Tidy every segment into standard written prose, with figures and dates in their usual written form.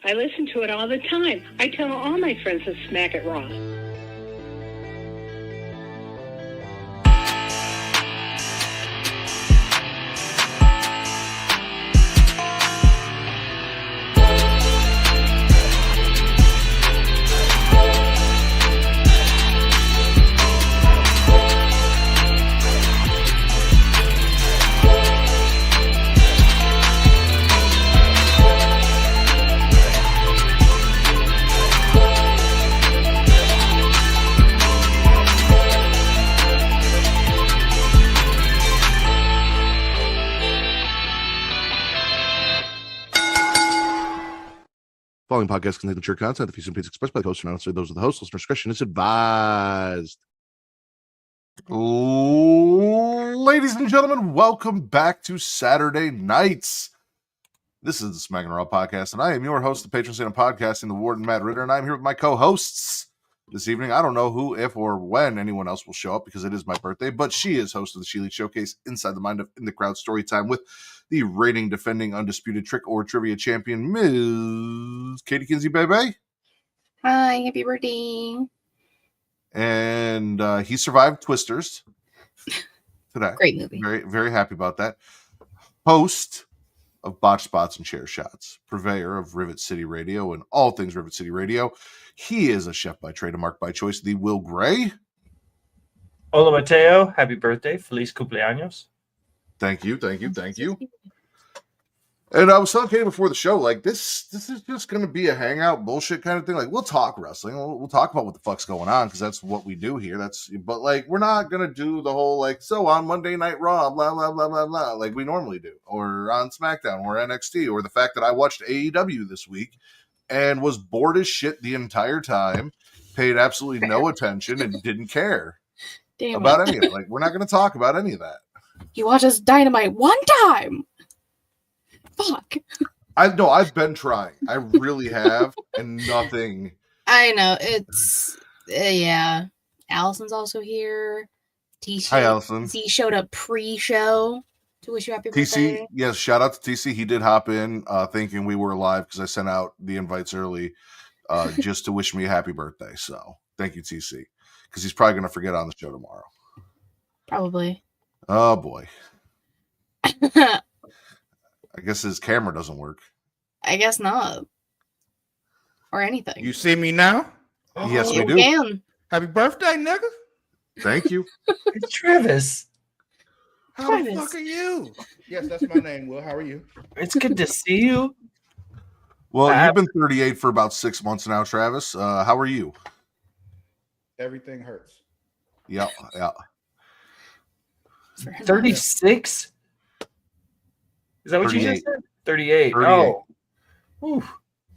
I listen to it all the time. I tell all my friends to smack it raw. Following podcast contains mature content. The views and opinions expressed by the host are not necessarily those of the host. Listener discretion is advised. Ladies and gentlemen, welcome back to Saturday Nights. This is the Smackin Raw podcast, and I am your host, the patron saint of podcasting, the Warden Matt Ritter, and I'm here with my co-hosts this evening. I don't know who, if, or when anyone else will show up because it is my birthday, but she is host of the She League Showcase Inside the Mind of In the Crowd Storytime with the reigning, defending, undisputed trick or trivia champion, Ms. Katie Kinsey, baby. Hi, happy birthday. And he survived Twisters today. Great movie. Very, very happy about that. Host of Botch Spots and Chair Shots, purveyor of Rivet City Radio and all things Rivet City Radio. He is a chef by trade, a mark by choice, the Will Gray. Hola, Mateo. Happy birthday. Feliz cumpleaños. Thank you. And I was telling Katie before the show, like, this is just going to be a hangout bullshit kind of thing. Like, we'll talk wrestling. We'll talk about what the fuck's going on because that's what we do here. But, like, we're not going to do the whole, like, so on Monday Night Raw, blah, blah, blah, blah, blah, like we normally do. Or on SmackDown or NXT. Or the fact that I watched AEW this week and was bored as shit the entire time, paid absolutely no attention, and didn't care about any of it. Like, we're not going to talk about any of that. You watched Dynamite one time. Fuck. I've been trying. I really have, and nothing. I know it's yeah. Allison's also here. Hi, Allison. He showed up pre-show to wish you happy birthday. TC, yes, shout out to TC. He did hop in, thinking we were live because I sent out the invites early, just to wish me a happy birthday. So thank you, TC, because he's probably gonna forget on the show tomorrow. Probably. Oh boy. I guess his camera doesn't work. I guess not. Or anything. You see me now? Yes, we You do. can. Happy birthday, nigga. Thank you. It's Travis. How the fuck are you? Yes, that's my name, Will. How are you? It's good to see you. Well, you've been 38 for about 6 months now, Travis. How are you? Everything hurts. Yeah. 36? Is that what you just said? 38. 38. Oh. Whew.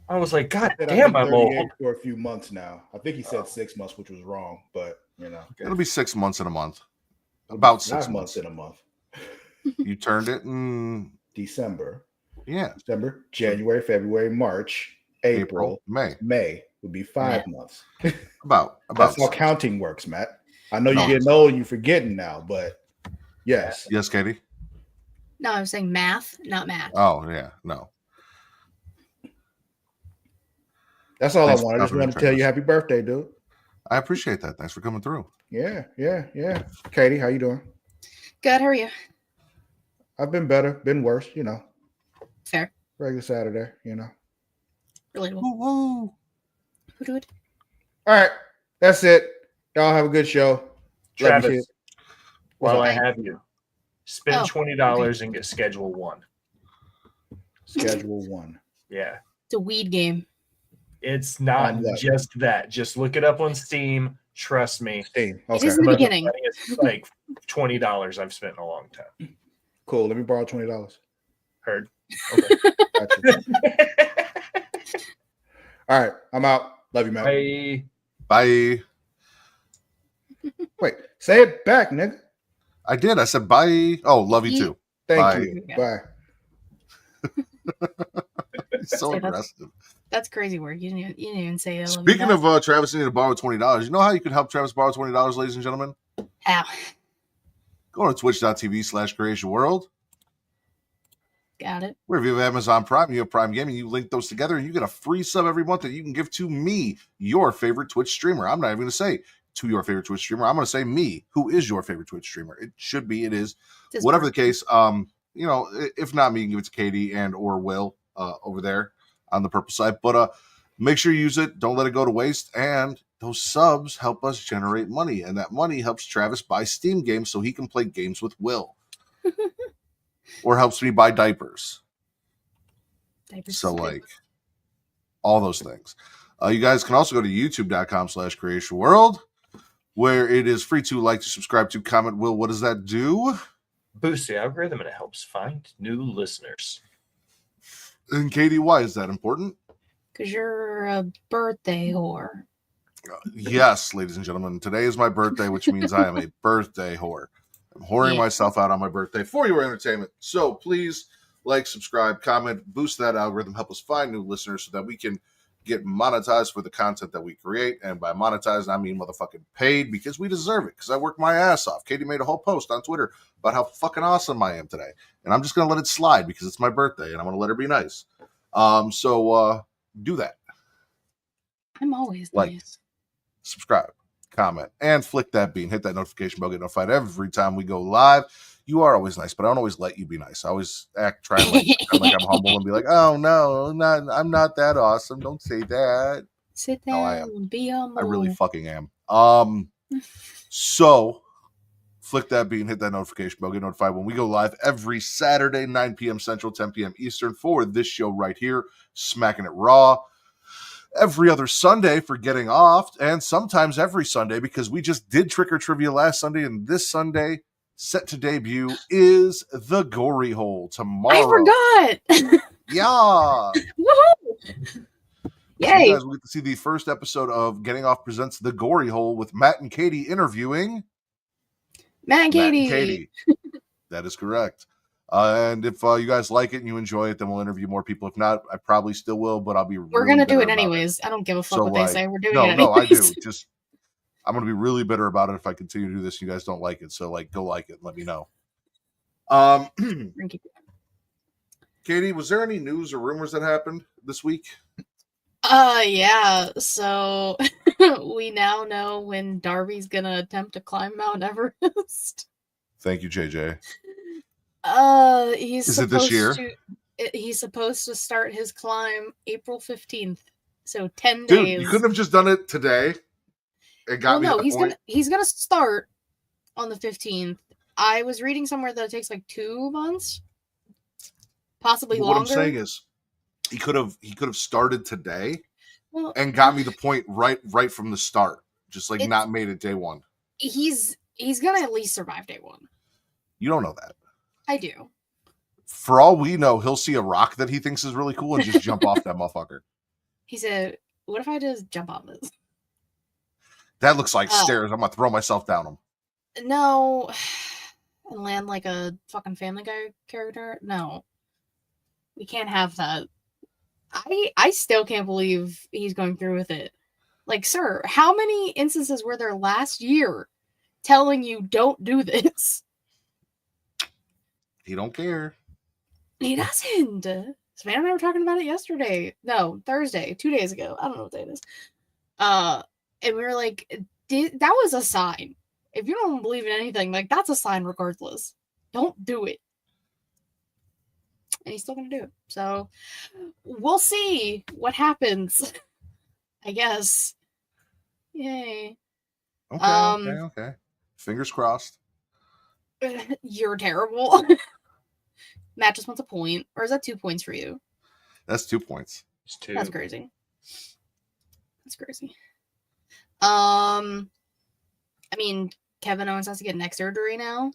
I was like, God damn, I'm old. For a few months now. I think he said 6 months, which was wrong, but you know. It'll be 6 months in a month. About 6 months in a month. You turned it in December. Yeah. December, January, February, March, April, May. May would be 5 months. About That's how counting works, Matt. I know you're getting old and you're forgetting now, but yes. Yes, Katie? No, I was saying math, not math. Oh, yeah. No. That's all I wanted. I just wanted to tell you happy birthday, dude. I appreciate that. Thanks for coming through. Yeah. Katie, how you doing? Good, how are you? I've been better, been worse, you know. Fair. Regular Saturday, you know. Relatable. Woo-woo. All right. That's it. Y'all have a good show. Travis, while I Okay. have you, spend $20 and get Schedule 1. Schedule 1. Yeah. It's a weed game. It's not just that. Just look it up on Steam. Trust me. Steam. It is in the beginning. It's like $20 I've spent in a long time. Cool. Let me borrow $20. Heard. Okay. Gotcha. All right. I'm out. Love you, man. Bye. Bye. Wait. Say it back, nigga. I did. I said bye. Oh, love you too. Thank you. Bye. So aggressive. That's crazy work. You didn't even say. Speaking of Travis needing to borrow $20, you know how you can help Travis borrow $20, ladies and gentlemen? How? Go to twitch.tv/creationworld. Got it. Where if you have Amazon Prime, you have Prime Gaming, you link those together and you get a free sub every month that you can give to me, your favorite Twitch streamer. I'm not even going to say to your favorite Twitch streamer. I'm going to say me, who is your favorite Twitch streamer. It should be, it is. Whatever the case, you know, if not me, you can give it to Katie and or Will over there on the purple side. But make sure you use it. Don't let it go to waste. And those subs help us generate money. And that money helps Travis buy Steam games so he can play games with Will. Or helps me buy diapers. So, like, all those things. You guys can also go to youtube.com/creationworld, where it is free to like, to subscribe to, comment. Will, what does that do? Boost the algorithm, and it helps find new listeners. And Katie, why is that important? Because you're a birthday whore. Yes, ladies and gentlemen, today is my birthday, which means I am a birthday whore. I'm whoring myself out on my birthday for your entertainment. So please like, subscribe, comment, boost that algorithm, help us find new listeners so that we can get monetized for the content that we create. And by monetized, I mean motherfucking paid, because we deserve it, because I work my ass off. Katie made a whole post on Twitter about how fucking awesome I am today. And I'm just going to let it slide because it's my birthday and I want to let her be nice. So do that. I'm always like, nice. Subscribe, comment, and flick that bean. Hit that notification bell. Get notified every time we go live. You are always nice, but I don't always let you be nice. I always try and like I'm humble and be like, oh no, I'm not that awesome. Don't say that. Sit down. No, I am. Be humble. I really fucking am. So flick that bean, hit that notification bell, get notified when we go live every Saturday, 9 p.m. Central, 10 p.m. Eastern for this show right here, Smackin' It Raw. Every other Sunday for Getting Off, and sometimes every Sunday because we just did Trick or Trivia last Sunday, and this Sunday, set to debut, is The Gory Hole tomorrow. I forgot! Yeah! Woohoo! Yay! You guys will get to see the first episode of Getting Off Presents The Gory Hole with Matt and Katie interviewing Matt and Katie. That is correct. And if you guys like it and you enjoy it, then we'll interview more people. If not, I probably still will, but I'll be We're going to do it anyways. I don't give a fuck what they say. We're doing it anyways. No, I do. Just, I'm going to be really bitter about it if I continue to do this and you guys don't like it. So, like, go like it and let me know. Katie, was there any news or rumors that happened this week? Yeah. So, we now know when Darby's going to attempt to climb Mount Everest. Thank you, JJ. Is it this year? He's supposed to start his climb April 15th. So 10 days. Dude, you couldn't have just done it today. It got me. No, he's gonna start on the 15th. I was reading somewhere that it takes like 2 months, possibly longer. What I'm saying is, he could have started today, and got me the point right from the start. Just like not made it day one. He's gonna at least survive day one. You don't know that. I do. For all we know, he'll see a rock that he thinks is really cool and just jump off that motherfucker. He said, "What if I just jump off this? That looks like stairs. I'm gonna throw myself down them." No, and land like a fucking Family Guy character. No, we can't have that. I still can't believe he's going through with it. Like, sir, how many instances were there last year telling you don't do this? He don't care. He doesn't. Savannah and I were talking about it yesterday. No, Thursday, 2 days ago. I don't know what day it is. And we were like, that was a sign. If you don't believe in anything, like, that's a sign regardless. Don't do it. And he's still going to do it. So we'll see what happens. I guess. Yay. Okay. Fingers crossed. You're terrible. Matt just wants a point. Or is that 2 points for you? That's 2 points. It's 2. That's crazy. That's crazy. I mean, Kevin Owens has to get neck surgery now.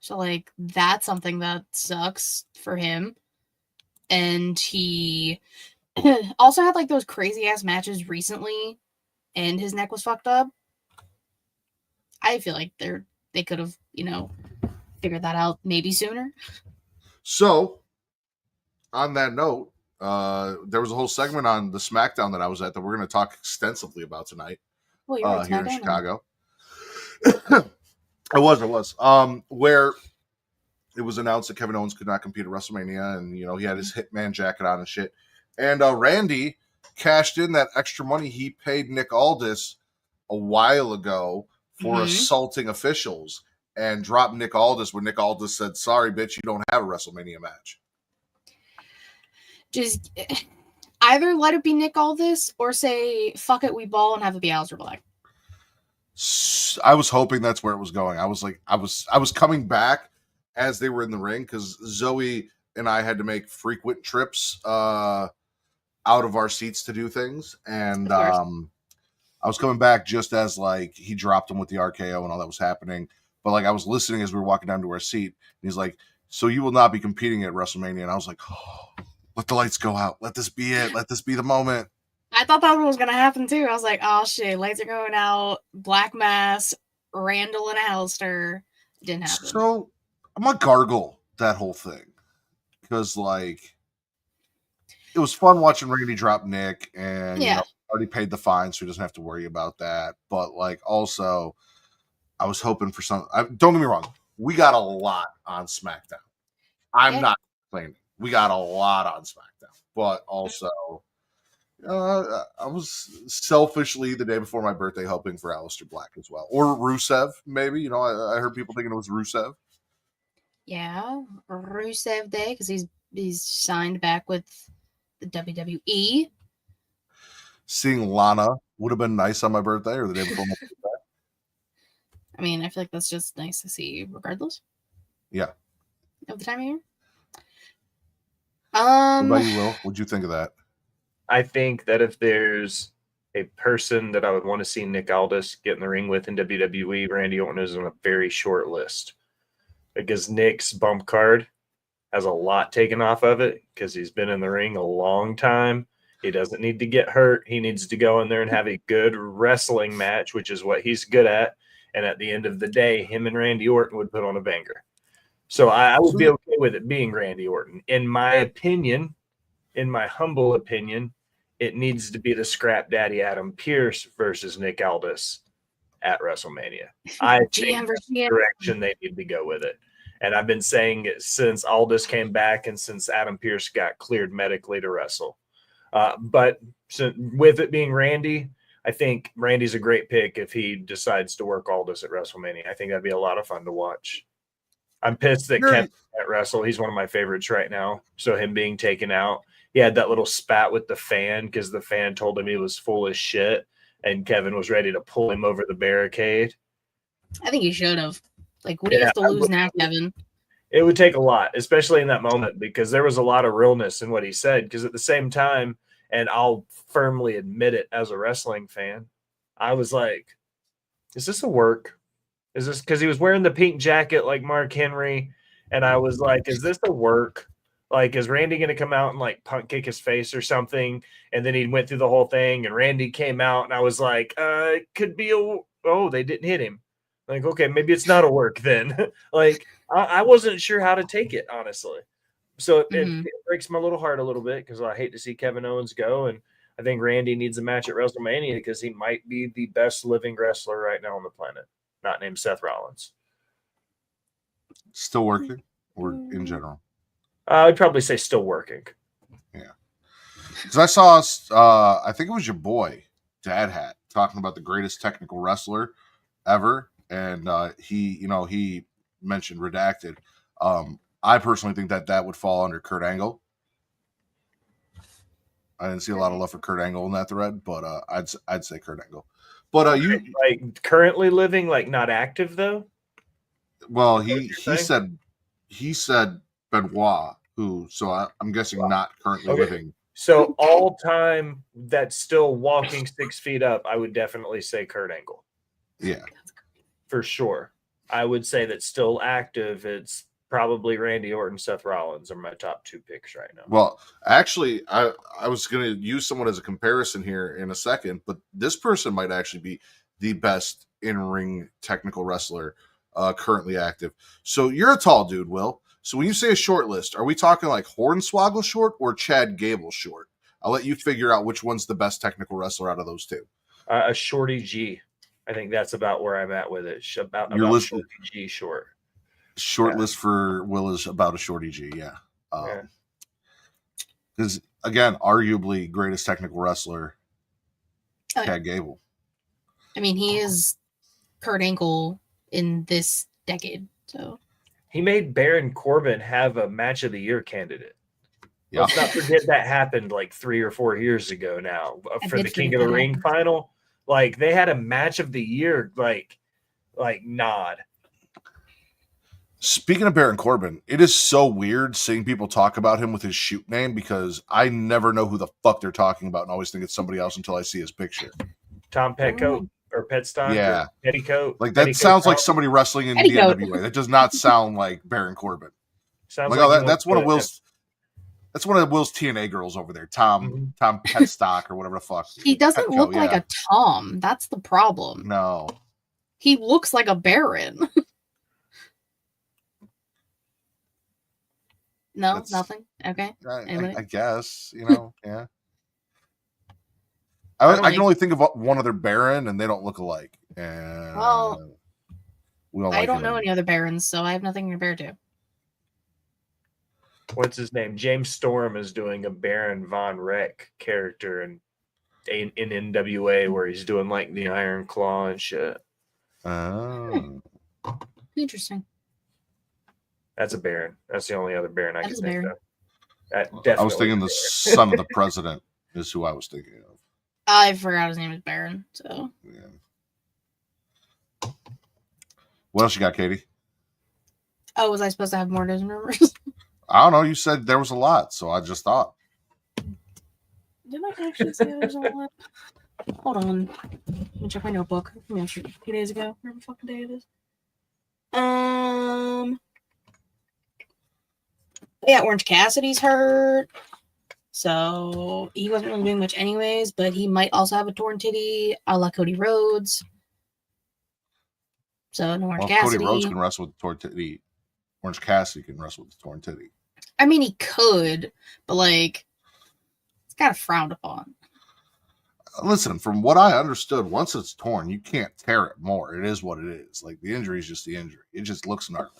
So, like, that's something that sucks for him. And he also had, like, those crazy-ass matches recently, and his neck was fucked up. I feel like they could have, figured that out maybe sooner. So, on that note, there was a whole segment on the Smackdown that I was at that we're going to talk extensively about tonight. Well, you're here in Chicago. I was. Where it was announced that Kevin Owens could not compete at WrestleMania, and he had his Hitman jacket on and shit. And Randy cashed in that extra money he paid Nick Aldis a while ago for assaulting officials, and dropped Nick Aldis when Nick Aldis said, "Sorry, bitch, you don't have a WrestleMania match." Just either let it be Nick Aldis or say, "Fuck it, we ball," and have it be Aleister Black. I was hoping that's where it was going. I was coming back as they were in the ring, because Zoey and I had to make frequent trips out of our seats to do things, and I was coming back just as like he dropped him with the RKO and all that was happening. But like I was listening as we were walking down to our seat, and he's like, "So you will not be competing at WrestleMania?" And I was like, "Oh, let the lights go out. Let this be it. Let this be the moment." I thought that was going to happen too. I was like, "Oh shit, lights are going out. Black Mass, Randall and Aleister." It didn't happen. So I'm gonna gargle that whole thing, because like it was fun watching Randy drop Nick, and already paid the fine, so he doesn't have to worry about that. But like also, I was hoping for some. Don't get me wrong, we got a lot on SmackDown. I'm not complaining. We got a lot on SmackDown, but also I was selfishly the day before my birthday hoping for Aleister Black as well, or Rusev maybe. I heard people thinking it was Rusev. Yeah, Rusev Day, because he's signed back with the WWE. Seeing Lana would have been nice on my birthday or the day before my birthday. I mean, I feel like that's just nice to see, regardless. Yeah. Of the time of year. What about you, Will? What'd you think of that? I think that if there's a person that I would want to see Nick Aldis get in the ring with in WWE, Randy Orton is on a very short list, because Nick's bump card has a lot taken off of it, because he's been in the ring a long time. He doesn't need to get hurt. He needs to go in there and have a good wrestling match, which is what he's good at. And at the end of the day, him and Randy Orton would put on a banger. So I would be okay with it being Randy Orton. In my opinion, in my humble opinion, it needs to be the Scrap Daddy Adam Pearce versus Nick Aldis at WrestleMania. I think that's the direction they need to go with it. And I've been saying it since Aldis came back and since Adam Pearce got cleared medically to wrestle. But with it being Randy, I think Randy's a great pick if he decides to work Aldis at WrestleMania. I think that'd be a lot of fun to watch. I'm pissed that Kevin can't wrestle. He's one of my favorites right now. So him being taken out, he had that little spat with the fan because the fan told him he was full of shit, and Kevin was ready to pull him over the barricade. I think he should have. Like, what do you have to lose now, Kevin? It would take a lot, especially in that moment, because there was a lot of realness in what he said. Because at the same time, and I'll firmly admit it as a wrestling fan, I was like, is this a work? Is this because he was wearing the pink jacket like Mark Henry? And I was like, is this a work? Like, is Randy going to come out and like punt kick his face or something? And then he went through the whole thing and Randy came out and I was like, it could be they didn't hit him. Like, okay, maybe it's not a work then. Like, I wasn't sure how to take it, honestly. So it breaks my little heart a little bit because I hate to see Kevin Owens go. And I think Randy needs a match at WrestleMania because he might be the best living wrestler right now on the planet, not named Seth Rollins. Still working, or in general? I'd probably say still working. Yeah. Because I saw, I think it was your boy, Dad Hat, talking about the greatest technical wrestler ever. And he mentioned Redacted. I personally think that would fall under Kurt Angle. I didn't see a lot of love for Kurt Angle in that thread, but I'd say Kurt Angle. But you like currently living, like not active though. Well, he said Benoit, who, so I'm guessing not currently living. So all time that's still walking 6 feet up, I would definitely say Kurt Angle. Yeah, for sure. I would say that's still active. It's probably Randy Orton, Seth Rollins are my top two picks right now. Well, actually, I was going to use someone as a comparison here in a second, but this person might actually be the best in-ring technical wrestler currently active. So you're a tall dude, Will. So when you say a short list, are we talking like Hornswoggle short or Chad Gable short? I'll let you figure out which one's the best technical wrestler out of those two. A Shorty G. I think that's about where I'm at with it. About Shorty G short. Short list for Will is about a Shorty G. Yeah. Because again, arguably greatest technical wrestler, Chad Gable. I mean, he is Kurt Angle in this decade. So he made Baron Corbin have a match of the year candidate. Yep. Let's not forget that happened like 3 or 4 years ago now for the King of the Ring final. Like they had a match of the year, like nod. Speaking of Baron Corbin, it is so weird seeing people talk about him with his shoot name because I never know who the fuck they're talking about and always think it's somebody else until I see his picture. Tom Petcoat or Petstock or Petticoat. Like that sounds like somebody wrestling in the NWA. That does not sound like Baron Corbin. Sounds like that's one of Will's TNA girls over there, Tom Petstock or whatever the fuck. He doesn't look like a Tom. That's the problem. No. He looks like a Baron. No, nothing. Okay. I guess, yeah. I can only think of one other Baron, and they don't look alike. And I don't know any other Barons, so I have nothing to compare to. What's his name? James Storm is doing a Baron Von Wreck character in NWA where he's doing like the Iron Claw and shit. Oh. Interesting. That's a Baron. That's the only other Baron I can think of. I was thinking the son of the president is who I was thinking of. I forgot his name is Baron. So yeah. What else you got, Katie? Oh, was I supposed to have more news and rumors? I don't know. You said there was a lot, so I just thought. Did I actually say there was a lot? Hold on. Let me check my notebook. Let me answer 2 days ago. Whatever fucking day it is. Yeah, Orange Cassidy's hurt. So he wasn't really doing much anyways, but he might also have a torn titty a la Cody Rhodes. So no Orange Cassidy. Cody Rhodes can wrestle with the torn titty. Orange Cassidy can wrestle with the torn titty. I mean, he could, but like, it's kind of frowned upon. Listen, from what I understood, once it's torn, you can't tear it more. It is what it is. Like, the injury is just the injury. It just looks gnarly.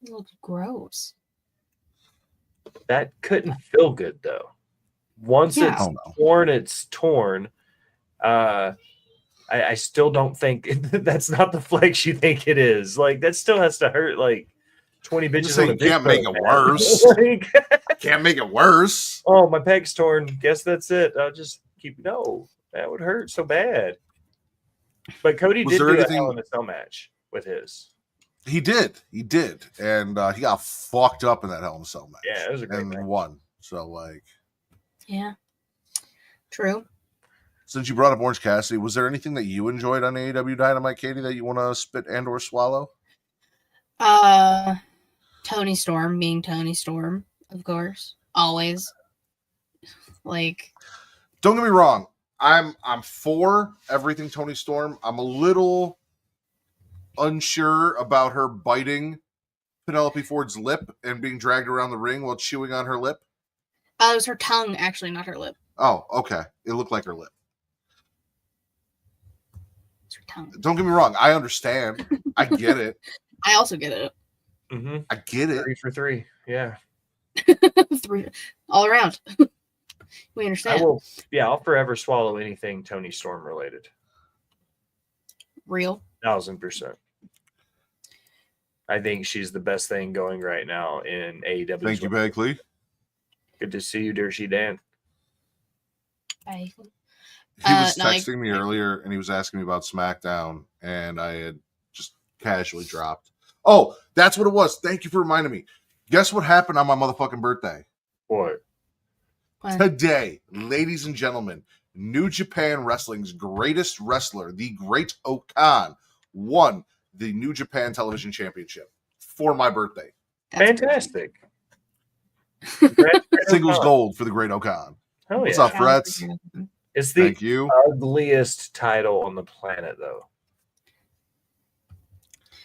It looks gross. That couldn't feel good, though. Once it's torn, it's torn. I still don't think that's not the flex you think it is. Like, that still has to hurt, like, 20 bitches on the can't make it worse. Can't make it worse. Oh, my peg's torn. Guess that's it. I'll just no, that would hurt so bad. But Cody did do a Hell in a Cell match with his. He did, and he got fucked up in that Hell in a Cell match. Yeah, it was a great match. And won. So like, yeah, true. Since you brought up Orange Cassidy, was there anything that you enjoyed on AEW Dynamite, Katie, that you want to spit and or swallow? Tony Storm being Tony Storm, of course, always. Like. Don't get me wrong. I'm for everything Tony Storm. I'm a little unsure about her biting Penelope Ford's lip and being dragged around the ring while chewing on her lip. It was her tongue, actually, not her lip. Oh, okay. It looked like her lip. It's her tongue. Don't get me wrong. I understand. I get it. I also get it. Mm-hmm. I get it. 3 for 3. Yeah. 3 all around. We understand. I'll forever swallow anything Tony Storm related. Real. 1000%. I think she's the best thing going right now in AEW. Thank you, Bagley. Good to see you, Dershy Dan. Bye. He was texting me earlier, and he was asking me about Smackdown, and I had just casually dropped. Oh, that's what it was. Thank you for reminding me. Guess what happened on my motherfucking birthday? What? Today, ladies and gentlemen, New Japan Wrestling's greatest wrestler, the Great Okan, won the New Japan Television Championship for my birthday. Fantastic. Singles gold for the Great Okan. Oh, What's up, Frets? It's the ugliest title on the planet, though.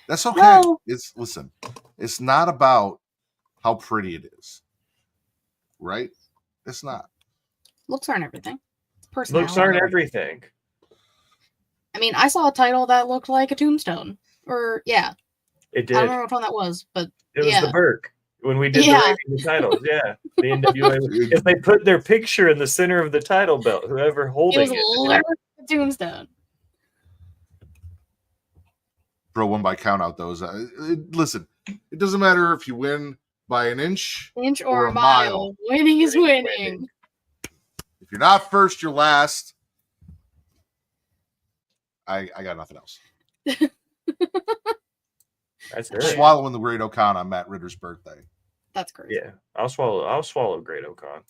That's okay. Well, it's not about how pretty it is, right? It's not. Looks aren't everything. Personality. Looks aren't everything. I mean, I saw a title that looked like a tombstone. Or, yeah. It I did. don't remember which one that was, but It was yeah. the Burke when we did Yeah. the titles. Yeah, the NWA. If they put their picture in the center of the title belt, whoever It holding was literally a tombstone. Throw one by count out those. Listen, it doesn't matter if you win by an inch Inch or or a a mile. mile. Winning is Winning. winning. If you're not first, you're last. I got nothing else. That's I'm right. swallowing the Great O'Con on Matt Ritter's birthday. That's crazy. Yeah, I'll swallow Great O'Con.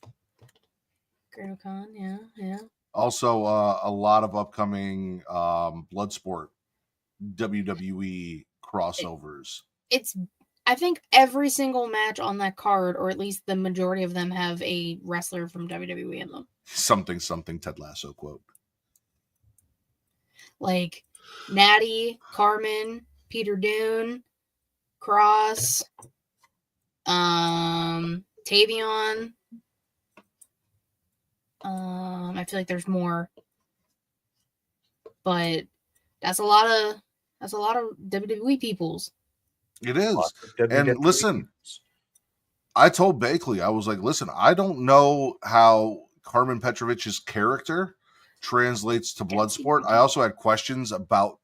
Great O'Con, yeah. Also, a lot of upcoming Bloodsport WWE crossovers. I think every single match on that card, or at least the majority of them, have a wrestler from WWE in them. Something Ted Lasso quote. Like Natty, Carmen, Peter Dune, Cross, Tavion. I feel like there's more, but that's a lot of WWE peoples. It is. WWE. And listen, I told Bakley, I was like, listen, I don't know how Carmen Petrovich's character translates to Bloodsport. I also had questions about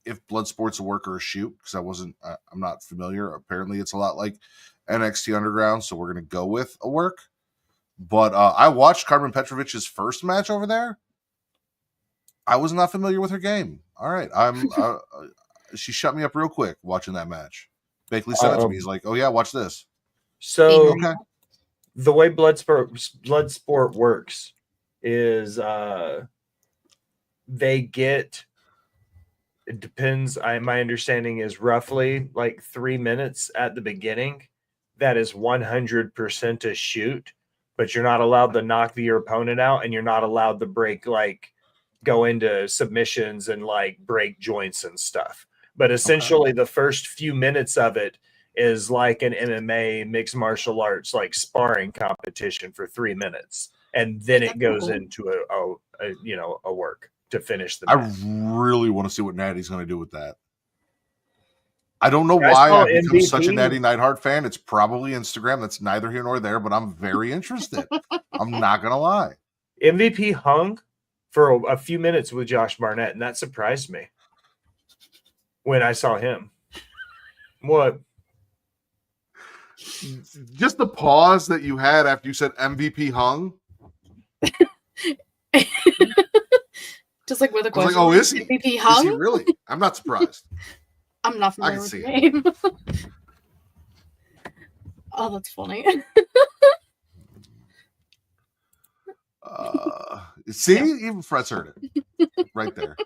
if Bloodsport's a work or a shoot, because I'm not familiar. Apparently it's a lot like NXT Underground, so we're going to go with a work. But I watched Carmen Petrovich's first match over there. I was not familiar with her game. All right. She shut me up real quick watching that match. Bakley said it to me. He's like, oh, yeah, watch this. So Okay. the way Bloodsport works is they get, it depends. My understanding is roughly like 3 minutes at the beginning. That is 100% a shoot, but you're not allowed to knock your opponent out, and you're not allowed to go into submissions and like break joints and stuff. But essentially the first few minutes of it is like an MMA mixed martial arts like sparring competition for 3 minutes, and then it goes into a work to finish the match. I really want to see what Natty's going to do with that. I don't know why I've become such a Natty Neidhart fan. It's probably Instagram. That's neither here nor there, but I'm very interested. I'm not going to lie. MVP hung for a few minutes with Josh Barnett, and that surprised me when I saw him. What? Just the pause that you had after you said MVP hung. Just like with a I was question. like, oh, is he? MVP hung? Is he really? I'm not surprised. I'm not familiar with the name. Oh, that's funny. See, even Fred's heard it right there.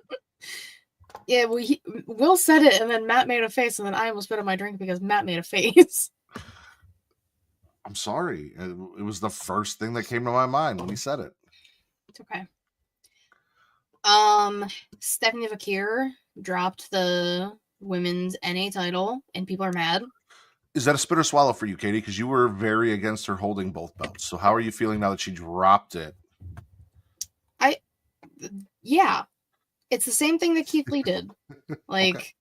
Yeah, well, Will said it, and then Matt made a face, and then I almost spit out my drink because Matt made a face. I'm sorry. It was the first thing that came to my mind when he said it. It's okay. Stephanie Vaquer dropped the women's NA title, and people are mad. Is that a spit or swallow for you, Katie? Because you were very against her holding both belts. So how are you feeling now that she dropped it? Yeah. It's the same thing that Keith Lee did. Like, okay.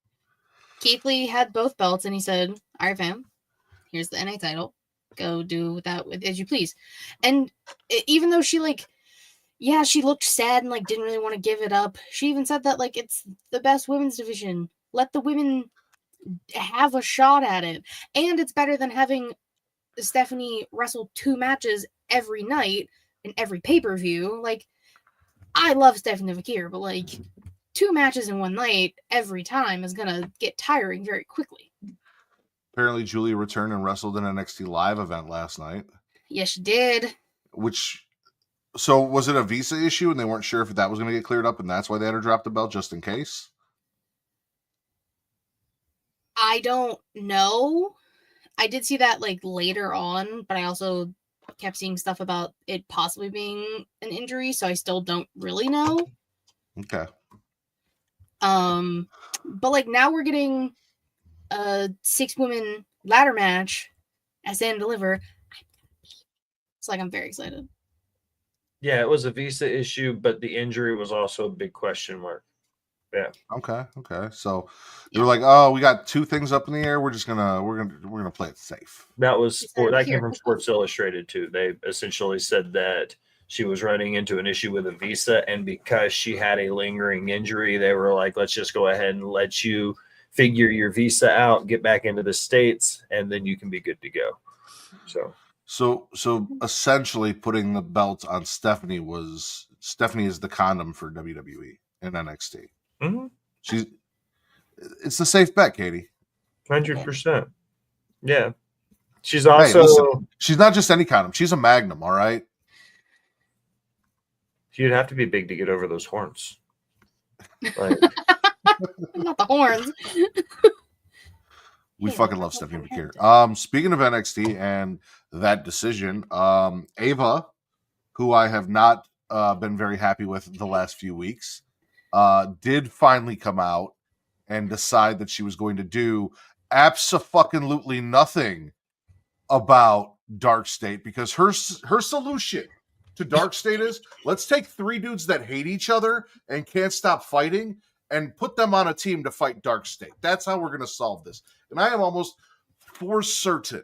Keith Lee had both belts, and he said, all right, fam, here's the NA title. Go do that as you please. And even though she, she looked sad and, didn't really want to give it up, she even said that, it's the best women's division. Let the women have a shot at it. And it's better than having Stephanie wrestle 2 matches every night in every pay-per-view. I love Stephanie Vaquer, but, 2 matches in one night every time is going to get tiring very quickly. Apparently, Julia returned and wrestled in an NXT Live event last night. Yes, she did. So was it a visa issue and they weren't sure if that was going to get cleared up and that's why they had her drop the belt just in case? I don't know. I did see that later on, but I also kept seeing stuff about it possibly being an injury, so I still don't really know. Okay. But now we're getting a 6-woman ladder match at Stand and Deliver. It's I'm very excited. Yeah, it was a visa issue, but the injury was also a big question mark. Yeah. Okay. So they were like, "Oh, we got two things up in the air. We're gonna play it safe." That was She sport. said, That came "Here, from take Sports Illustrated too. They essentially said that she was running into an issue with a visa, and because she had a lingering injury, they were like, "Let's just go ahead and let you figure your visa out, get back into the States, and then you can be good to go." So So essentially, putting the belt on Stephanie is the condom for WWE and NXT. mhm, It's the safe bet, Katie. 100%. Yeah. She's Hey, also listen, she's not just any condom. She's a magnum, all right? you'd have to be big to get over those horns. Like, not the horns." We Yeah, fucking love that's what Stephanie I'm Vaquer. Speaking of NXT and that decision, Ava, who I have not been very happy with the last few weeks, did finally come out and decide that she was going to do abso-fucking-lutely nothing about Dark State, because her solution to Dark State is, let's take three dudes that hate each other and can't stop fighting and put them on a team to fight Dark State. That's how we're going to solve this. And I am almost for certain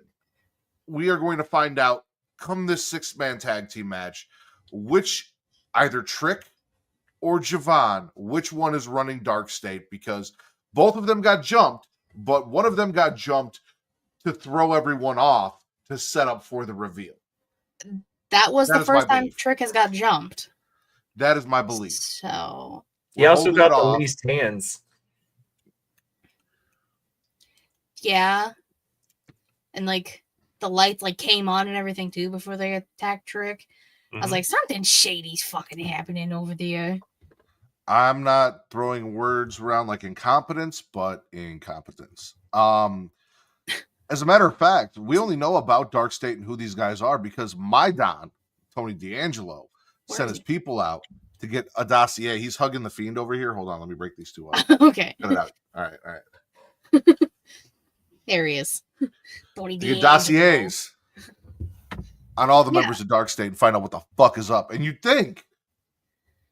we are going to find out come this 6-man tag team match which either Trick or Javon, which one is running Dark State, because both of them got jumped, but one of them got jumped to throw everyone off to set up for the reveal. That was That the is my first time belief. Trick has got jumped. That is my belief. So he also holding got it the off. least hands. yeah, and like the lights like came on and everything too before they attacked Trick. I was Mhm. like, something shady's fucking happening over there. I'm not throwing words around like incompetence, but incompetence. As a matter of fact, we only know about Dark State and who these guys are because my Don, Tony D'Angelo, Where sent is his he? people out to get a dossier. He's hugging the Fiend over here. Hold on, let me break these two up. Okay, Cut it out. All right. there he is. Tony To get D'Angelo. dossiers on all the Yeah. members of Dark State and find out what the fuck is up. And you think,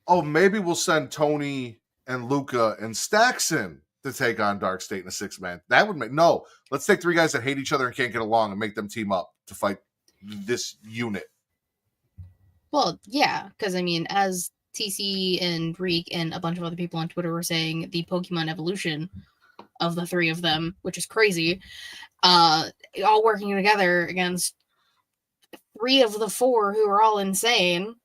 oh, maybe we'll send Tony and Luca and Staxon to take on Dark State in a 6-man. That would make no. Let's take three guys that hate each other and can't get along and make them team up to fight this unit. Well, yeah, because I mean, as TC and Reek and a bunch of other people on Twitter were saying, the Pokemon evolution of the three of them, which is crazy, all working together against 3 of the 4 who are all insane.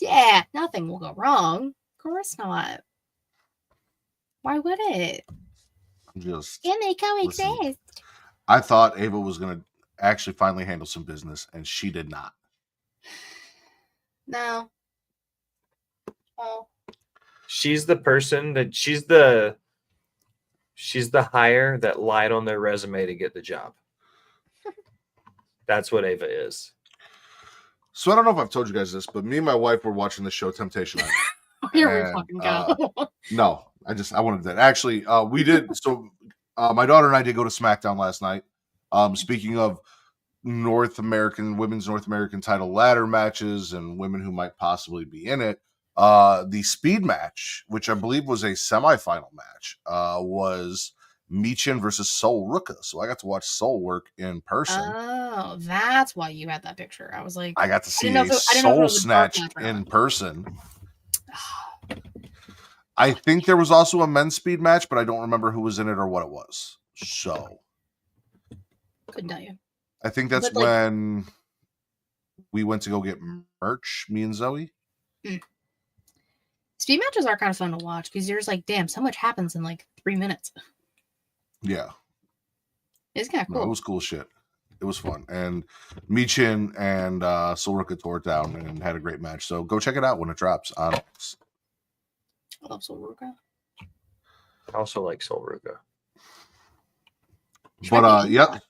Yeah, nothing will go wrong. Of course not. Why would it? Just Can they coexist? listen. I thought Ava was going to actually finally handle some business, and she did not. No. Oh. She's the person that she's the hire that lied on their resume to get the job. That's what Ava is. So I don't know if I've told you guys this, but me and my wife were watching the show Temptation Island. Here we And, fucking go. No, I wanted that. Actually, we did. So my daughter and I did go to Smackdown last night. Speaking of women's North American title ladder matches and women who might possibly be in it, the speed match, which I believe was a semifinal match, was Michin versus Sol Ruka. So I got to watch Sol work in person. Oh, that's why you had that picture. I was like, I got to see didn't know a if it- I didn't know if it Soul was a dark Snatch match or in not. person. I think there was also a men's speed match, but I don't remember who was in it or what it was. So couldn't tell you. I think that's But, like- when we went to go get merch, me and Zoey. Speed matches are kind of fun to watch because you're just like, damn, so much happens in like 3 minutes. Yeah. It's kind of No, cool. it was cool shit. It was fun. And Michin and Soul tore it down and had a great match. So go check it out when it drops on. I love Sol Ruka. I also like Sol Ruka. But yep.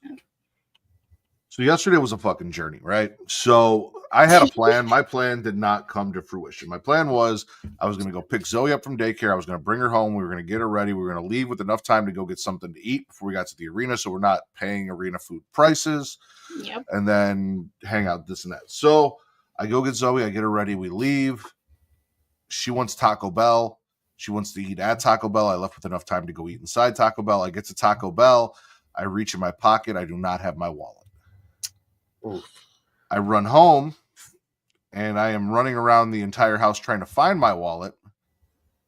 So yesterday was a fucking journey, right? So I had a plan. My plan did not come to fruition. My plan was I was going to go pick Zoey up from daycare. I was going to bring her home. We were going to get her ready. We were going to leave with enough time to go get something to eat before we got to the arena, so we're not paying arena food prices. Yep. And then hang out, this and that. So I go get Zoey. I get her ready. We leave. She wants Taco Bell. She wants to eat at Taco Bell. I left with enough time to go eat inside Taco Bell. I get to Taco Bell. I reach in my pocket. I do not have my wallet. Oof. I run home, and I am running around the entire house trying to find my wallet,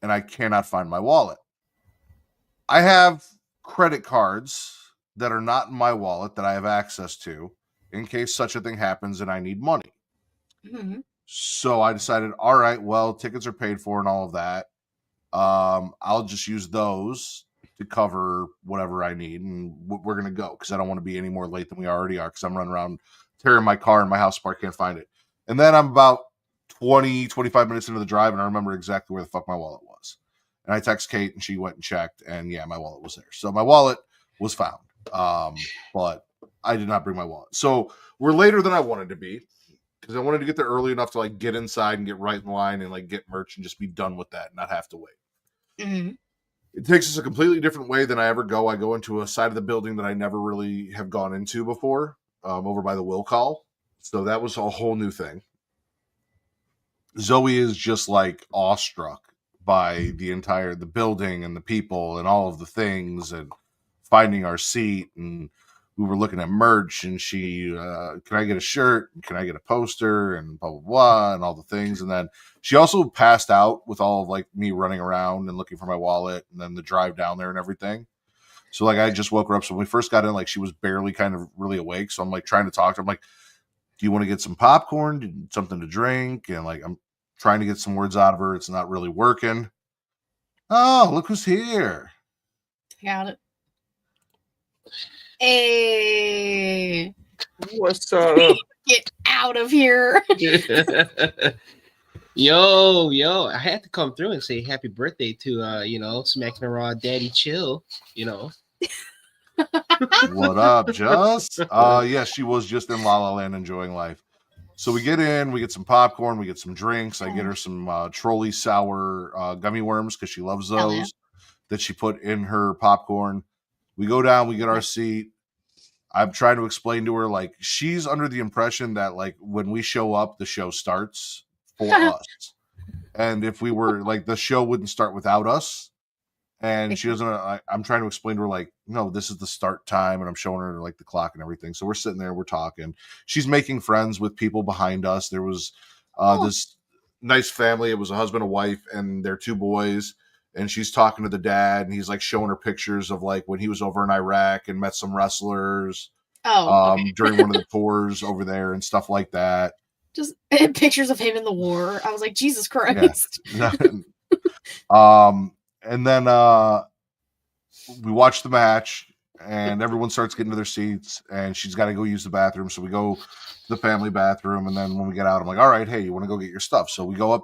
and I cannot find my wallet. I have credit cards that are not in my wallet that I have access to in case such a thing happens and I need money. Mhm. So I decided, all right, well, tickets are paid for and all of that. I'll just use those to cover whatever I need, and we're going to go because I don't want to be any more late than we already are because I'm running around tearing my car in my house park, can't find it. And then I'm about 25 minutes into the drive, and I remember exactly where the fuck my wallet was. And I text Kate, and she went and checked, and yeah, my wallet was there. So my wallet was found, but I did not bring my wallet. So we're later than I wanted to be because I wanted to get there early enough to like get inside and get right in line and like get merch and just be done with that and not have to wait. Mm-hmm. It takes us a completely different way than I ever go. I go into a side of the building that I never really have gone into before, over by the will call. So that was a whole new thing. Zoey is just like awestruck by the building and the people and all of the things and finding our seat. And we were looking at merch, and she, can I get a shirt? Can I get a poster? And blah, blah, blah, and all the things. And then she also passed out with all of like me running around and looking for my wallet and then the drive down there and everything. So like I just woke her up. So when we first got in, like she was barely kind of really awake. So I'm like trying to talk to her. I'm like, do you want to get some popcorn, something to drink? And like, I'm trying to get some words out of her. It's not really working. Oh, look who's here. Got it. Hey. What's up? Get out of here. Yo, I had to come through and say happy birthday to Smackin and Raw Daddy Chill, What up, Just? Yeah, she was just in La La Land enjoying life. So we get in, we get some popcorn, we get some drinks. I get her some trolley sour gummy worms because she loves those that she put in her popcorn. We go down, we get our seat. I'm trying to explain to her, like, she's under the impression that, like, when we show up, the show starts for us. And if we were, like, the show wouldn't start without us. And she doesn't, I'm trying to explain to her, like, no, this is the start time. And I'm showing her, like, the clock and everything. So we're sitting there, we're talking. She's making friends with people behind us. There was this nice family. It was a husband, a wife, and their two boys. And she's talking to the dad, and he's like showing her pictures of like when he was over in Iraq and met some wrestlers during one of the tours over there and stuff like that. Just pictures of him in the war. I was like, Jesus Christ. Yeah. And then we watch the match, and everyone starts getting to their seats, and she's got to go use the bathroom. So we go to the family bathroom, and then when we get out, I'm like, all right, hey, you want to go get your stuff? So we go up.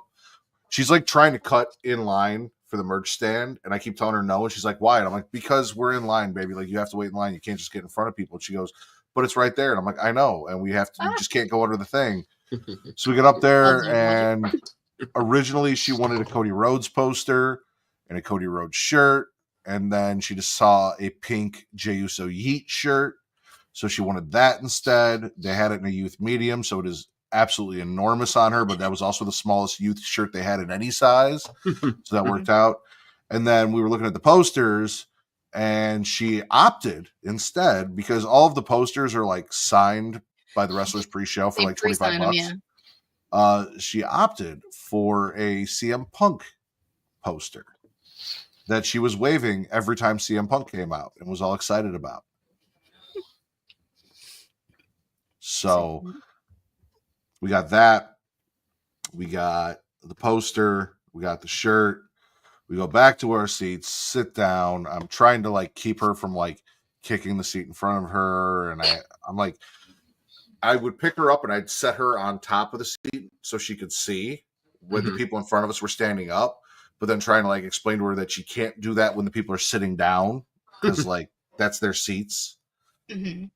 She's like trying to cut in line for the merch stand, and I keep telling her no, and she's like, why? And I'm like, because we're in line, baby. Like, you have to wait in line. You can't just get in front of people. And she goes, but it's right there. And I'm like, I know, and we just can't go under the thing. So we get up there, and originally she wanted a Cody Rhodes poster and a Cody Rhodes shirt, and then she just saw a pink Jey Uso Yeet shirt, so she wanted that instead. They had it in a youth medium, so it is absolutely enormous on her, but that was also the smallest youth shirt they had in any size. So that worked out. And then we were looking at the posters, and she opted instead, because all of the posters are like signed by the wrestlers pre-show for like $25. She opted for a CM Punk poster that she was waving every time CM Punk came out and was all excited about. So we got that. We got the poster. We got the shirt. We go back to our seats, sit down. I'm trying to like keep her from like kicking the seat in front of her. And I'm like, I would pick her up and I'd set her on top of the seat so she could see when the people in front of us were standing up, but then trying to like explain to her that she can't do that when the people are sitting down because like that's their seats. I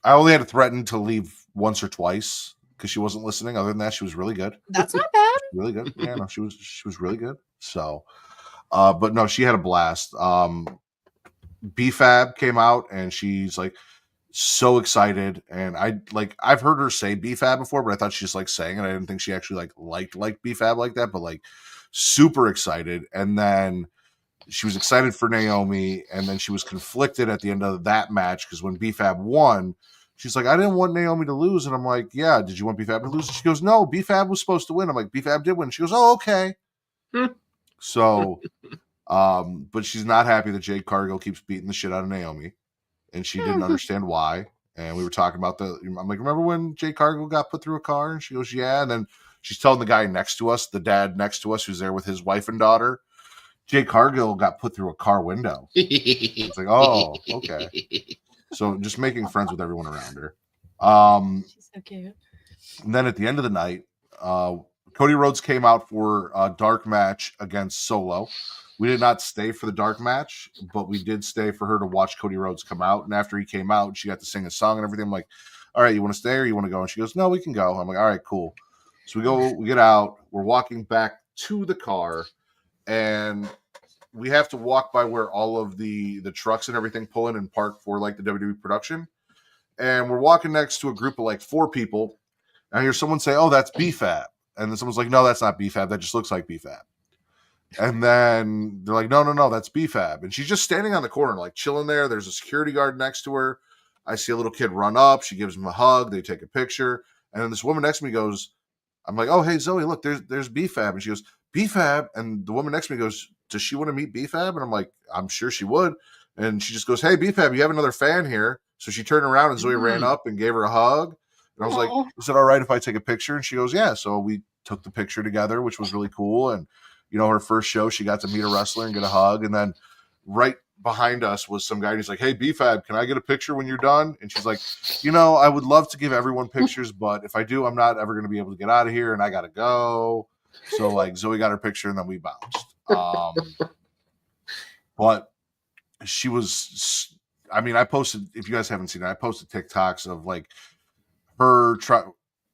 only had to threaten to leave once or twice because she wasn't listening. Other than that, she was really good. That's not bad. Really good. Yeah, no, she was really good. So, but no, she had a blast. B-Fab came out and she's like so excited, and I've heard her say B-Fab before, but I thought she just like saying it. I didn't think she actually liked B-Fab like that. But like super excited. And then she was excited for Naomi, and then she was conflicted at the end of that match because when B-Fab won, she's like, I didn't want Naomi to lose. And I'm like, yeah, did you want B-Fab to lose? And she goes, no, B-Fab was supposed to win. I'm like, B-Fab did win. She goes, oh, okay. So, but she's not happy that Jade Cargill keeps beating the shit out of Naomi, and she didn't understand why. And we were talking about I'm like, remember when Jade Cargill got put through a car? And she goes, yeah. And then she's telling the guy next to us, the dad next to us, who's there with his wife and daughter, Jade Cargill got put through a car window. It's like, oh, okay. So just making friends with everyone around her. She's so cute. And then at the end of the night, Cody Rhodes came out for a dark match against Solo. We did not stay for the dark match, but we did stay for her to watch Cody Rhodes come out. And after he came out, she got to sing a song and everything. I'm like, all right, you want to stay or you want to go? And she goes, no, we can go. I'm like, all right, cool. So we get out. We're walking back to the car, and we have to walk by where all of the trucks and everything pull in and park for like the WWE production. And we're walking next to a group of like 4 people. And I hear someone say, oh, that's B-Fab. And then someone's like, no, that's not B-Fab. That just looks like B-Fab. And then they're like, no, that's B-Fab. And she's just standing on the corner, like chilling there. There's a security guard next to her. I see a little kid run up. She gives him a hug. They take a picture. And then this woman next to me goes, I'm like, oh, hey, Zoey, look, there's B-Fab. And she goes, B-Fab? And the woman next to me goes, does she want to meet B-Fab? And I'm like, I'm sure she would. And she just goes, hey, B-Fab, you have another fan here. So she turned around and Zoey ran up and gave her a hug. And I was like, is it all right if I take a picture? And she goes, yeah. So we took the picture together, which was really cool. And, you know, her first show, she got to meet a wrestler and get a hug. And then right behind us was some guy. And he's like, hey, B-Fab, can I get a picture when you're done? And she's like, you know, I would love to give everyone pictures, but if I do, I'm not ever going to be able to get out of here and I got to go. So like Zoey got her picture and then we bounced. But she was, I mean, I posted, if you guys haven't seen it, I posted TikToks of like her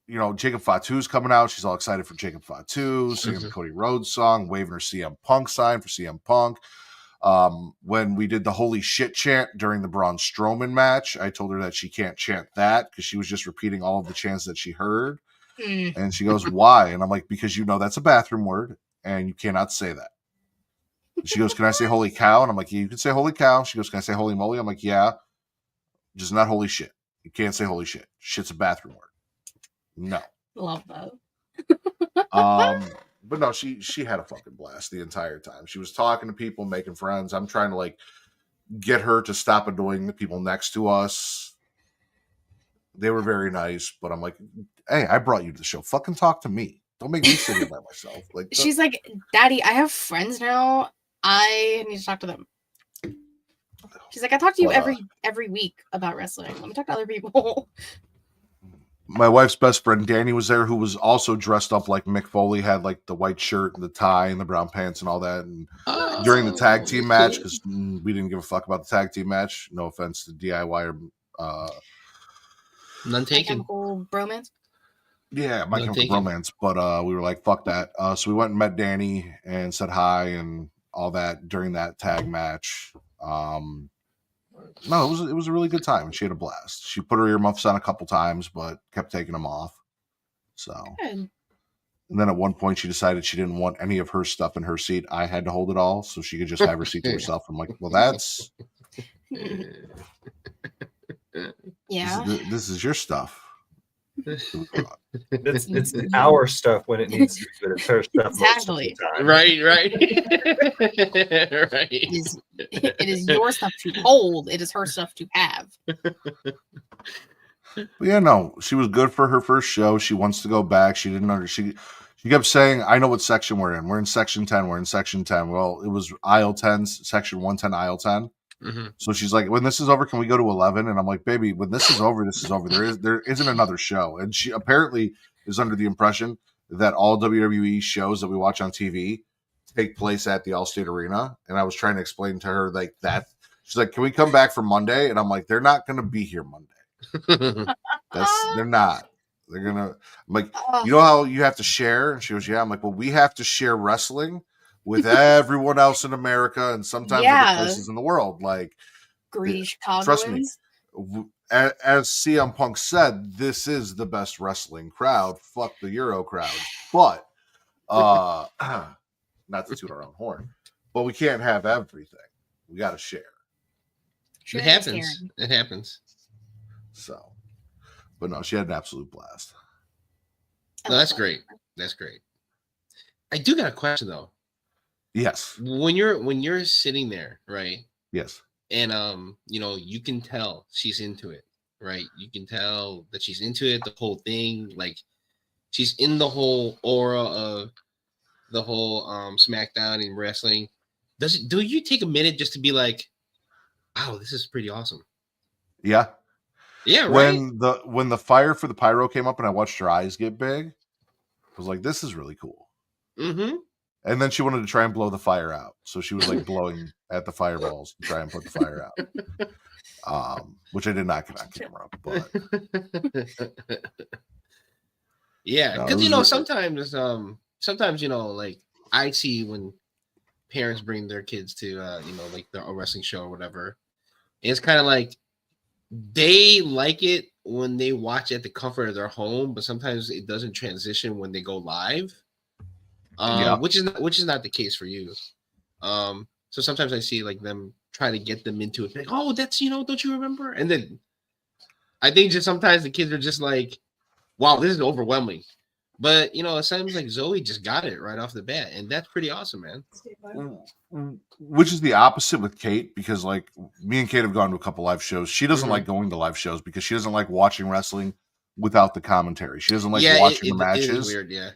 you know, Jacob Fatu's coming out. She's all excited for Jacob Fatu, singing the Cody Rhodes song, waving her CM Punk sign for CM Punk. When we did the holy shit chant during the Braun Strowman match, I told her that she can't chant that because she was just repeating all of the chants that she heard. And she goes, why? And I'm like, because you know that's a bathroom word and you cannot say that. And she goes, can I say holy cow? And I'm like, yeah, you can say holy cow. She goes, can I say holy moly? I'm like, yeah, just not holy shit. You can't say holy shit. Shit's a bathroom word. No. Love that. But no, she had a fucking blast the entire time. She was talking to people, making friends. I'm trying to like get her to stop annoying the people next to us. They were very nice, but I'm like, hey, I brought you to the show. Fucking talk to me. Don't make me sit here by myself. Like she's like, Daddy, I have friends now. I need to talk to them. She's like, I talk to you every week about wrestling. Let me talk to other people. My wife's best friend Danny was there, who was also dressed up like Mick Foley, had like the white shirt and the tie and the brown pants and all that. And during the tag team match, because we didn't give a fuck about the tag team match. No offense to DIY or none taken. Chemical Bromance. Yeah, my Chemical Bromance. But we were like, fuck that. So we went and met Danny and said hi and all that during that tag match. No, it was a really good time. She had a blast. She put her earmuffs on a couple times, but kept taking them off. So, good. And then at one point, she decided she didn't want any of her stuff in her seat. I had to hold it all, so she could just have her seat to herself. I'm like, well, that's yeah. This is your stuff. It's our stuff when it needs to be, but it's her stuff exactly. most of the time. Right. Right. It is your stuff to hold. It is her stuff to have. But yeah, no, she was good for her first show. She wants to go back. She didn't understand. She kept saying, I know what section we're in. We're in section 10. We're in section 10. Well, it was aisle 10, section 110, aisle 10. Mm-hmm. So she's like, when this is over, can we go to 11? And I'm like, baby, when this is over, this is over. There isn't another show. And she apparently is under the impression that all WWE shows that we watch on TV take place at the Allstate Arena. And I was trying to explain to her like that. She's like, can we come back for Monday? And I'm like, they're not going to be here Monday. They're not. They're going to, I'm like, you know how you have to share? And she goes, yeah. I'm like, well, we have to share wrestling with everyone else in America and sometimes other places in the world. Like, greedy Chicagoans. Trust me, as CM Punk said, this is the best wrestling crowd. Fuck the Euro crowd. But not to toot our own horn, but we can't have everything. We got to share. Sure, It happens. It happens. So, but no, she had an absolute blast. No, that's great. That's great. I do got a question though. Yes. When you're sitting there, right? Yes. And you can tell she's into it, right? You can tell that she's into it, the whole thing, like she's in the whole aura of the whole Smackdown and wrestling. Do you take a minute just to be like, wow, this is pretty awesome? Yeah. Yeah, right. When the fire for the pyro came up and I watched her eyes get big, I was like, this is really cool. Mm-hmm. And then she wanted to try and blow the fire out. So she was like blowing at the fireballs to try and put the fire out. Which I did not get on camera, but yeah, No, because it was sometimes like I see when parents bring their kids to like a wrestling show or whatever, and it's kind of like they like it when they watch at the comfort of their home, but sometimes it doesn't transition when they go live. Which is not the case for you. So sometimes I see like them trying to get them into it. Like, oh, that's don't you remember? And then I think just sometimes the kids are just like, wow, this is overwhelming. But it seems like Zoey just got it right off the bat, and that's pretty awesome, man. Which is the opposite with Kate, because like me and Kate have gone to a couple live shows. She doesn't like going to live shows because she doesn't like watching wrestling without the commentary. She doesn't like watching the matches. It is weird, yeah.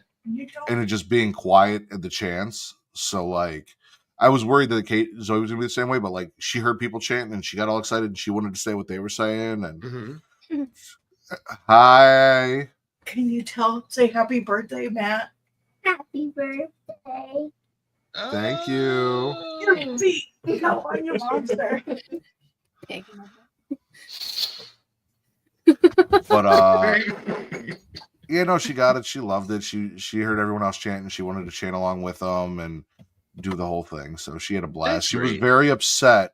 And it just being quiet at the chants. So like I was worried that Zoey was gonna be the same way, but like she heard people chanting and she got all excited and she wanted to say what they were saying. And hi. Can you say happy birthday, Matt? Happy birthday. Thank you. Your feet. No, on your monster. But she got it. She loved it. She heard everyone else chanting. She wanted to chant along with them and do the whole thing. So she had a blast. She was very upset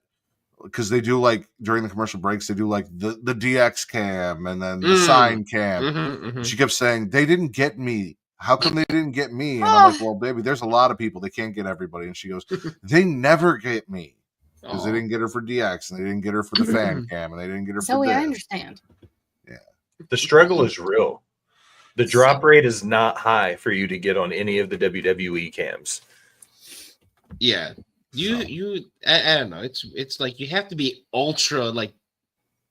because they do like during the commercial breaks, they do like the DX cam and then the sign cam. She kept saying, they didn't get me. How come they didn't get me? And I'm like, well, baby, there's a lot of people. They can't get everybody. And she goes, they never get me because they didn't get her for DX and they didn't get her for the fan cam and they didn't get her for this. I understand. Yeah. The struggle is real. The drop rate is not high for you to get on any of the WWE cams. Yeah. I don't know. It's like you have to be ultra like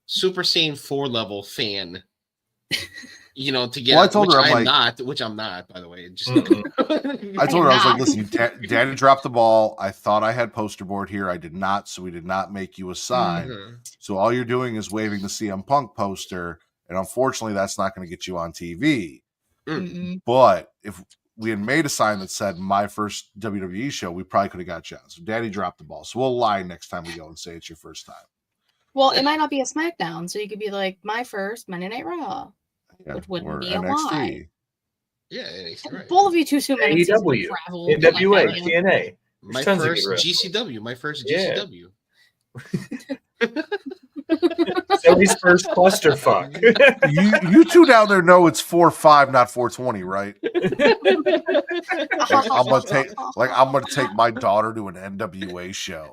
Super Saiyan 4 level fan, to get. Well, I told her which I'm not, by the way. Just I told her I was like, listen, Daddy dropped the ball. I thought I had poster board here. I did not, so we did not make you a sign. So all you're doing is waving the CM Punk poster, and unfortunately, that's not going to get you on TV. But if we had made a sign that said my first WWE show, we probably could have got you on. So Daddy dropped the ball. So we'll lie next time we go and say it's your first time. Well, it might not be a SmackDown, so you could be like, my first Monday Night Raw, which wouldn't be a lie. Yeah, NXT, right. Both of you too soon. AEW, NWA, TNA. My first GCW. My first GCW. Zoey's first clusterfuck. you two down there know it's 4-5, not 420, right? I'm gonna take my daughter to an NWA show.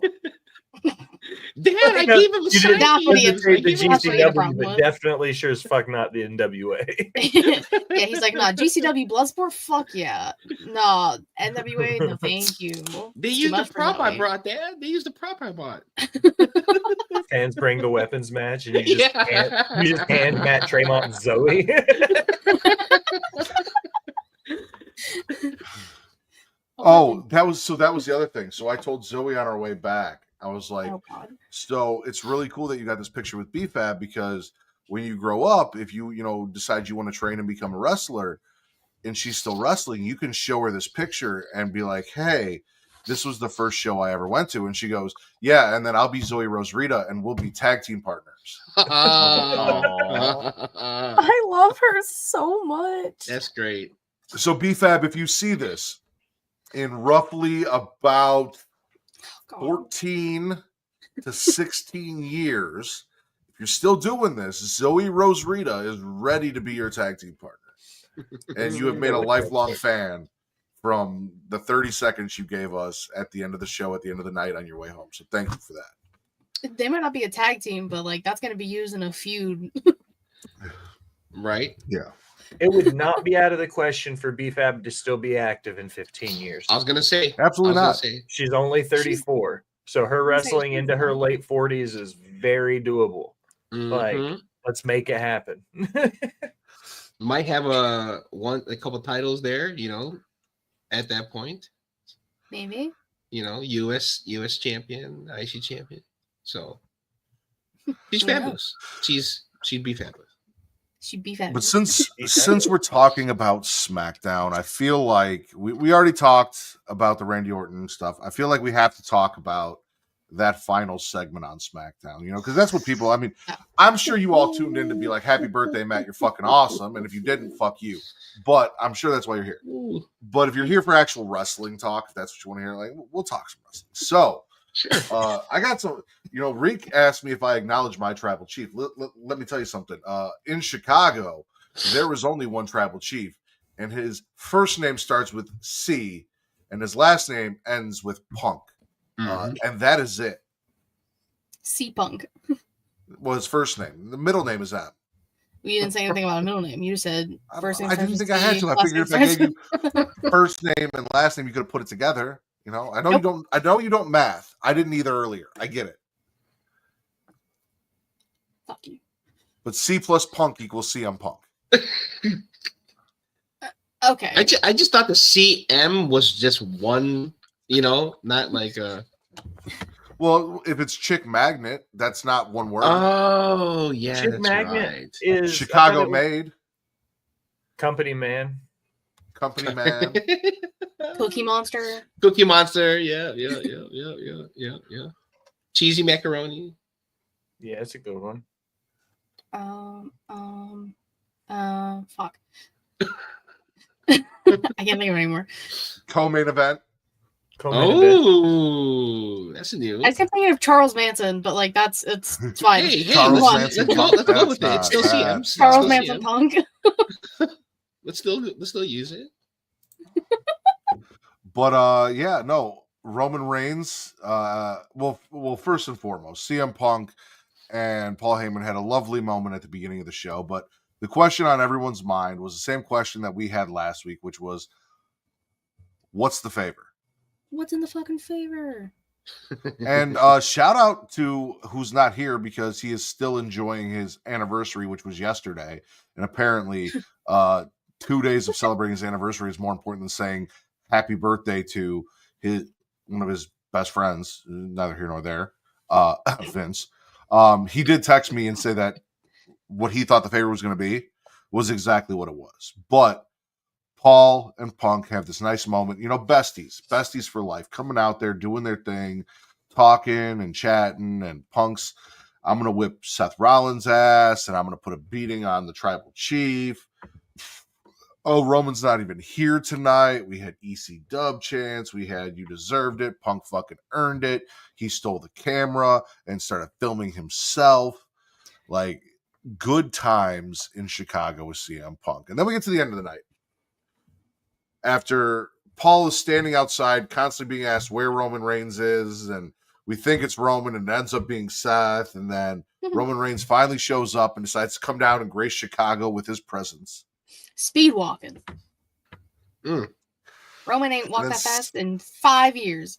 Dad, I gave him a sign. The GCW, but definitely sure as fuck not the NWA. Yeah, he's like, no, GCW Bloodsport, fuck yeah. No, NWA, no thank you. They used the prop I brought, Dad. They used the prop I bought. Fans bring the weapons match, and you just hand Matt Tremont and Zoey. That was the other thing. So I told Zoey on our way back. I was like, so it's really cool that you got this picture with BFAB because when you grow up, if you decide you want to train and become a wrestler and she's still wrestling, you can show her this picture and be like, hey, this was the first show I ever went to. And she goes, yeah, and then I'll be Zoey Rosarita and we'll be tag team partners. I love her so much. That's great. So BFAB, if you see this in roughly about 14 to 16 years, if you're still doing this, Zoey Rosarita is ready to be your tag team partner. And you have made a lifelong fan from the 30 seconds you gave us at the end of the show, at the end of the night on your way home. So thank you for that. They might not be a tag team, but like that's going to be used in a feud. Right? Yeah. It would not be out of the question for BFAB to still be active in 15 years. I was gonna say, Absolutely not. She's only 34, so her wrestling into her late 40s is very doable. Like, let's make it happen. Might have a couple titles there, you know, at that point. Maybe. You know, US champion, IC champion. So she's Yeah. fabulous. She'd be fabulous. She'd be fabulous. But since we're talking about SmackDown, I feel like we already talked about the Randy Orton stuff. I feel like we have to talk about that final segment on SmackDown, you know, because that's what people, I mean, I'm sure you all tuned in to be like, happy birthday, Matt, you're fucking awesome. And if you didn't, fuck you. But I'm sure that's why you're here. Ooh. But if you're here for actual wrestling talk, if that's what you want to hear, like, we'll talk some wrestling. So, I got some, you know, Reek asked me if I acknowledge my tribal chief. Let me tell you something. In Chicago, there was only one tribal chief, and his first name starts with C, and his last name ends with Punk. And that is it. C-Punk. Well, his first name. The middle name is M. You didn't say anything about a middle name. You said first name. I didn't think I had to. I figured if I gave you first name and last name, you could have put it together. You know, I know you don't. I know you don't math. I didn't either earlier. I get it. Fuck you. But C plus Punk equals CM Punk. Okay. I just thought the CM was just one, you know, not like a. Well, if it's Chick Magnet, that's not one word. Oh yeah, Chick that's Magnet right. is Chicago made. Company man. Company man. Cookie Monster. Cookie Monster. Yeah. Cheesy macaroni. Yeah, it's a good one. Fuck. I can't think of it anymore. Co-main event. Oh, that's new. I just kept thinking of Charles Manson, but like it's fine. Hey, Charles Move on. Manson. let's go with it. That's It's still not CM. bad. Charles Still Manson CM. Punk. Let's still use it. But yeah, no, Roman Reigns. Well, first and foremost, CM Punk and Paul Heyman had a lovely moment at the beginning of the show. But the question on everyone's mind was the same question that we had last week, which was, what's the favor? What's in the fucking favor? And shout out to who's not here because he is still enjoying his anniversary, which was yesterday. And apparently 2 days of celebrating his anniversary is more important than saying happy birthday to one of his best friends, neither here nor there, Vince. He did text me and say that what he thought the favor was going to be was exactly what it was. But Paul and Punk have this nice moment, you know, besties for life, coming out there, doing their thing, talking and chatting, and Punk's, I'm going to whip Seth Rollins' ass, and I'm going to put a beating on the tribal chief. Oh, Roman's not even here tonight. We had EC Dub chants. We had you deserved it. Punk fucking earned it. He stole the camera and started filming himself. Like, good times in Chicago with CM Punk. And then we get to the end of the night. After Paul is standing outside, constantly being asked where Roman Reigns is, and we think it's Roman, and it ends up being Seth, and then Roman Reigns finally shows up and decides to come down and grace Chicago with his presence. Speed walking. Roman ain't walked that fast in 5 years.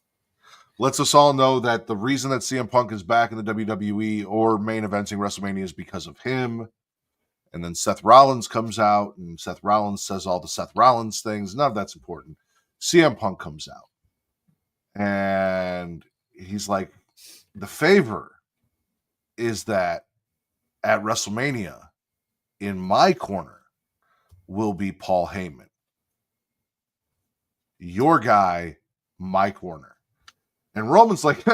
Lets us all know that the reason that CM Punk is back in the WWE or main eventing WrestleMania is because of him. And then Seth Rollins comes out, and Seth Rollins says all the Seth Rollins things. None of that's important. CM Punk comes out, and he's like, the favor is that at WrestleMania, in my corner, will be Paul Heyman. Your guy, my corner. And Roman's like,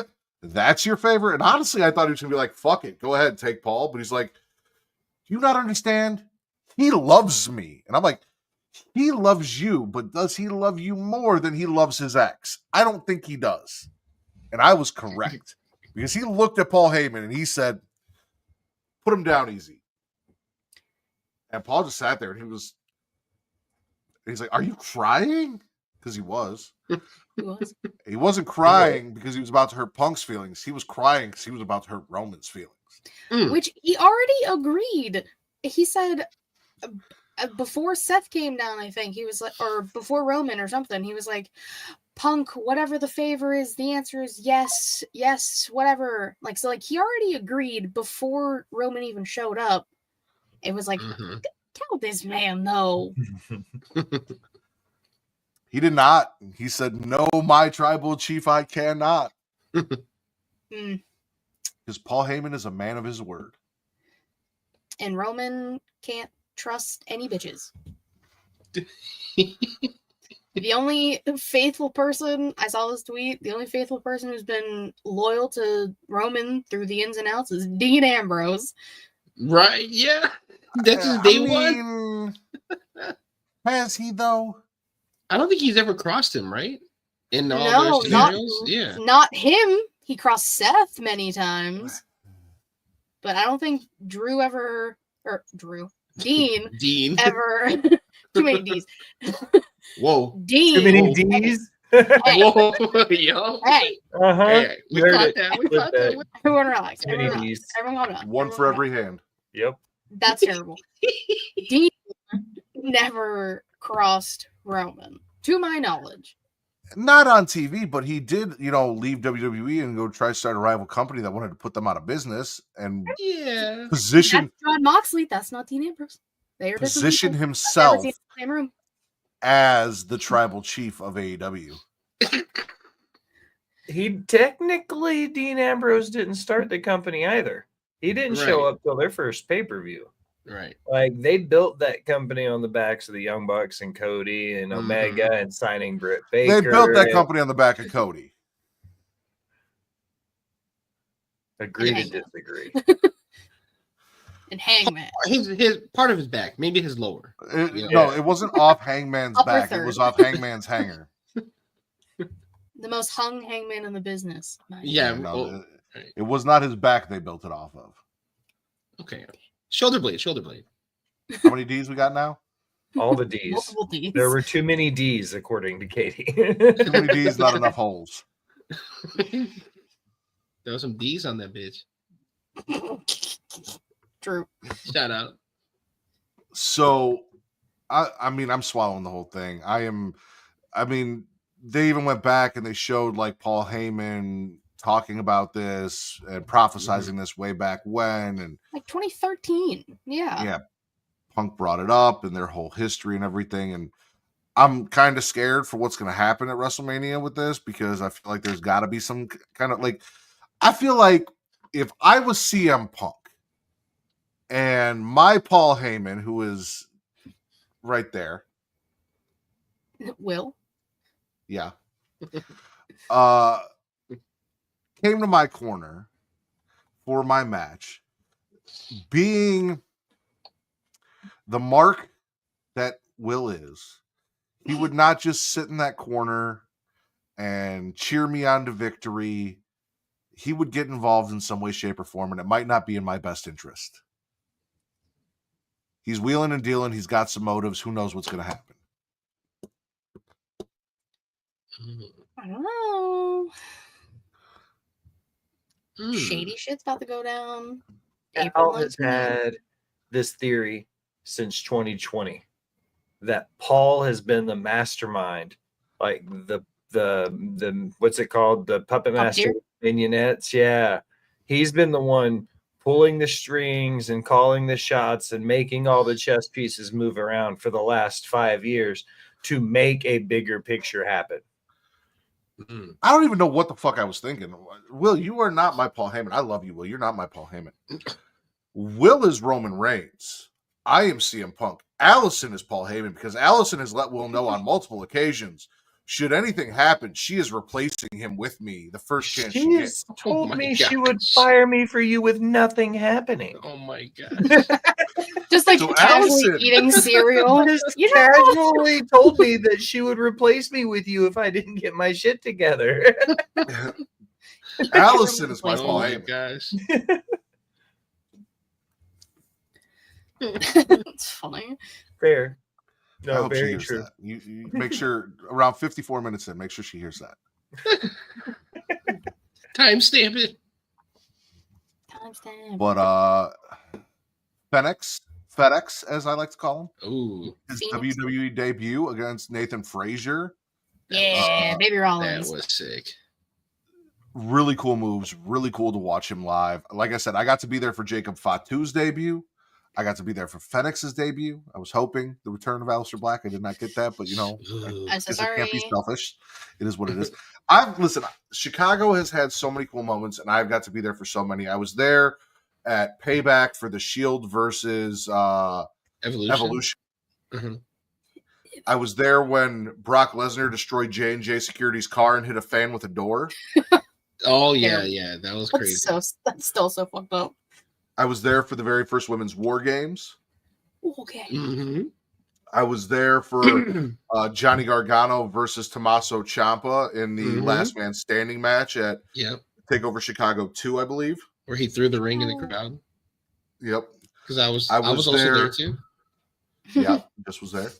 that's your favor? And honestly, I thought he was going to be like, fuck it, go ahead, take Paul. But he's like, do you not understand? He loves me. And I'm like, he loves you, but does he love you more than he loves his ex? I don't think he does. And I was correct. Because he looked at Paul Heyman and he said, put him down easy. And Paul just sat there and he's like, are you crying? because he was. He was. He wasn't crying because he was about to hurt Punk's feelings. He was crying because he was about to hurt Roman's feelings. Which he already agreed. He said before Seth came down, I think he was like, or before Roman or something, he was like, Punk, whatever the favor is, the answer is yes, yes, whatever. Like, so like he already agreed before Roman even showed up. It was like, tell this man no. He did not. He said, no, my tribal chief, I cannot. Because Paul Heyman is a man of his word. And Roman can't trust any bitches. The only faithful person, I saw this tweet, the only faithful person who's been loyal to Roman through the ins and outs is Dean Ambrose. Right, yeah. That's his day one. Has he, though? I don't think he's ever crossed him, right? In all No, their scenarios? not him. He crossed Seth many times. But I don't think Dean ever too many D's. Whoa. Dean. Too many D's? Hey. Whoa, yo. Hey. Hey, we caught that. We caught that. Everyone relax. Too many Everyone D's. relax. Everyone calm down. One for every hand. Yep. That's terrible. Dean never crossed Roman, to my knowledge. Not on TV, but he did, leave WWE and go try to start a rival company that wanted to put them out of business and position. That's John Moxley. That's not Dean Ambrose. They are position different himself people. Never seen the same room. as the tribal chief of AEW. He technically, Dean Ambrose didn't start the company either. He didn't show up till their first pay-per-view. Right. Like, they built that company on the backs of the Young Bucks and Cody and Omega and signing Britt Baker. They built that company on the back of Cody. Agree to disagree. And Hangman. His part of his back, maybe his lower. No, it wasn't off Hangman's Upper back. third. It was off Hangman's hanger. The most hung Hangman in the business. No, it was not his back they built it off of. Okay. Shoulder blade. How many D's we got now? All the D's. Multiple D's. There were too many D's, according to Katie. Too many D's, not enough holes. There was some D's on that bitch. True. Shout out. So, I'm swallowing the whole thing. They even went back and they showed like Paul Heyman talking about this and prophesizing this way back when, and like 2013. Yeah. Punk brought it up and their whole history and everything. And I'm kind of scared for what's going to happen at WrestleMania with this, because I feel like there's got to be some kind of like, I feel like if I was CM Punk and my Paul Heyman, who is right there, Will. Yeah. Came to my corner for my match, being the mark that Will is. He would not just sit in that corner and cheer me on to victory. He would get involved in some way, shape, or form, and it might not be in my best interest. He's wheeling and dealing. He's got some motives. Who knows what's going to happen? I don't know. Shady shit's about to go down. Al has had this theory since 2020 that Paul has been the mastermind, like the what's it called, the puppet master vignettes. Yeah, he's been the one pulling the strings and calling the shots and making all the chess pieces move around for the last 5 years to make a bigger picture happen. I don't even know what the fuck I was thinking. Will, you are not my Paul Heyman. I love you, Will. You're not my Paul Heyman. Will is Roman Reigns. I am CM Punk. Allison is Paul Heyman, because Allison has let Will know on multiple occasions, should anything happen, she is replacing him with me the first chance she gets. Told me she would fire me for you with nothing happening. Oh my god. Just like So casually Allison- eating cereal. Just You know? casually told me that she would replace me with you if I didn't get my shit together. Allison is my Oh Paul my Heyman. gosh. It's funny. Fair. I No, hope she very hears true. that. You make sure around 54 minutes in, make sure she hears that. Timestamp it. Timestamp. But FedEx, as I like to call him, Ooh, his Phoenix. WWE debut against Nathan Frazier. Yeah, Baby that Rollins. was sick. Really cool moves. Really cool to watch him live. Like I said, I got to be there for Jacob Fatu's debut. I got to be there for Fenix's debut. I was hoping the return of Aleister Black. I did not get that, but Ooh. I'm so I can't be sorry. selfish. It is what it is. Listen, Chicago has had so many cool moments, and I've got to be there for so many. I was there at Payback for the Shield versus Evolution. Mm-hmm. I was there when Brock Lesnar destroyed J&J Security's car and hit a fan with a door. Oh yeah, Terrible. yeah, that was crazy. That's still so fucked up. I was there for the very first Women's War Games. Okay. Mm-hmm. I was there for Johnny Gargano versus Tommaso Ciampa in the Mhm. Last Man Standing match at Yep, TakeOver Chicago 2, I believe. where he threw the ring in the crowd. Yep. Because I was I also was there there. too. Yeah, just was there.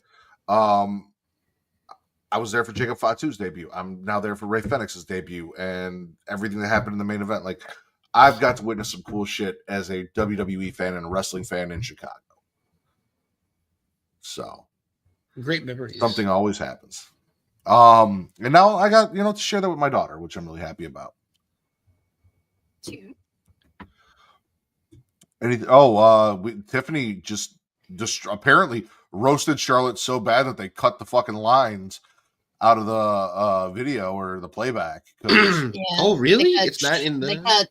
I was there for Jacob Fatu's debut. I'm now there for Rey Fenix's debut and everything that happened in the main event. Like, I've got to witness some cool shit as a WWE fan and a wrestling fan in Chicago. So Great memories. something always happens. And now I got, to share that with my daughter, which I'm really happy about. Cute. Tiffany just apparently roasted Charlotte so bad that they cut the fucking lines out of the video or the playback. 'Cause Yeah. Oh, really? They cut- It's not in the. They cut.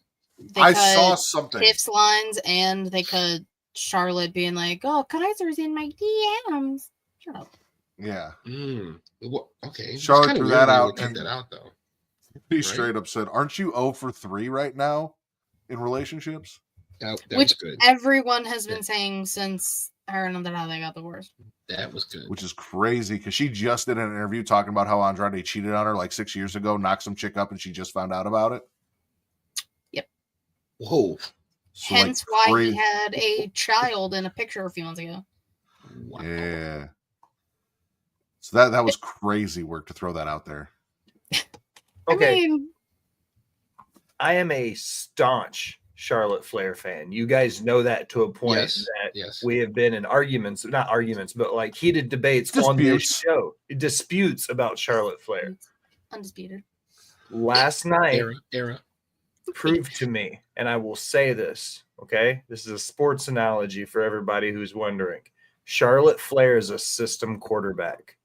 I saw something. Tiff's lines and they cut Charlotte being like, "Oh, Kaiser's in my DMs." Shut up. Yeah. Okay. It's Charlotte kinda threw weird that they out would take and- that out though. He Right. straight up said, "Aren't you 0 for 3 right now in relationships?" That was Which good. everyone has been saying since her and how they got divorced. That was good. Which is crazy because she just did an interview talking about how Andrade cheated on her like 6 years ago, knocked some chick up, and she just found out about it. Whoa. So, Hence like, why crazy. he had a child in a picture a few months ago. Wow. Yeah. So that was crazy work to throw that out there. Okay, I mean, I am a staunch Charlotte Flair fan. You guys know that to a point Yes, that yes. we have been in arguments, not arguments, but like heated debates on this Disputes. show. Disputes about Charlotte Flair. undisputed. Last night Era. proved to me, and I will say this, okay? This is a sports analogy for everybody who's wondering. Charlotte Flair is a system quarterback.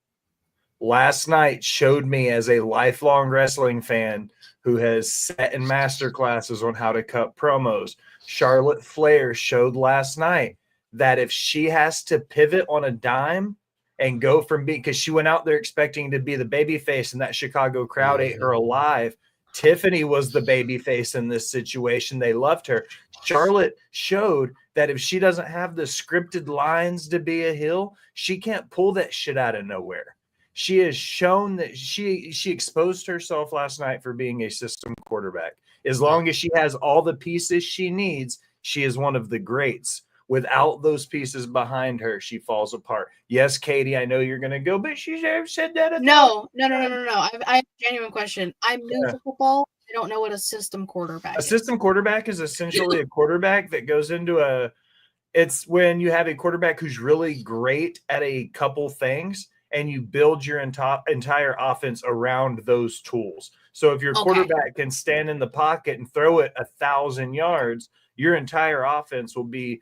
Last night showed me as a lifelong wrestling fan who has sat in master classes on how to cut promos. Charlotte Flair showed last night that if she has to pivot on a dime and go from being, because she went out there expecting to be the baby face and that Chicago crowd ate her alive. Tiffany was the baby face in this situation. They loved her. Charlotte showed that if she doesn't have the scripted lines to be a heel, she can't pull that shit out of nowhere. She has shown that she exposed herself last night for being a system quarterback. As long as she has all the pieces she needs, she is one of the greats. Without those pieces behind her, she falls apart. Yes, Katie, I know you're going to go, but she said that. No. I have a genuine question. I'm new to football. I don't know what a system quarterback A is. system quarterback is essentially a quarterback that goes into it's when you have a quarterback who's really great at a couple things and you build your entire offense around those tools. So if your quarterback can stand in the pocket and throw it 1,000 yards, your entire offense will be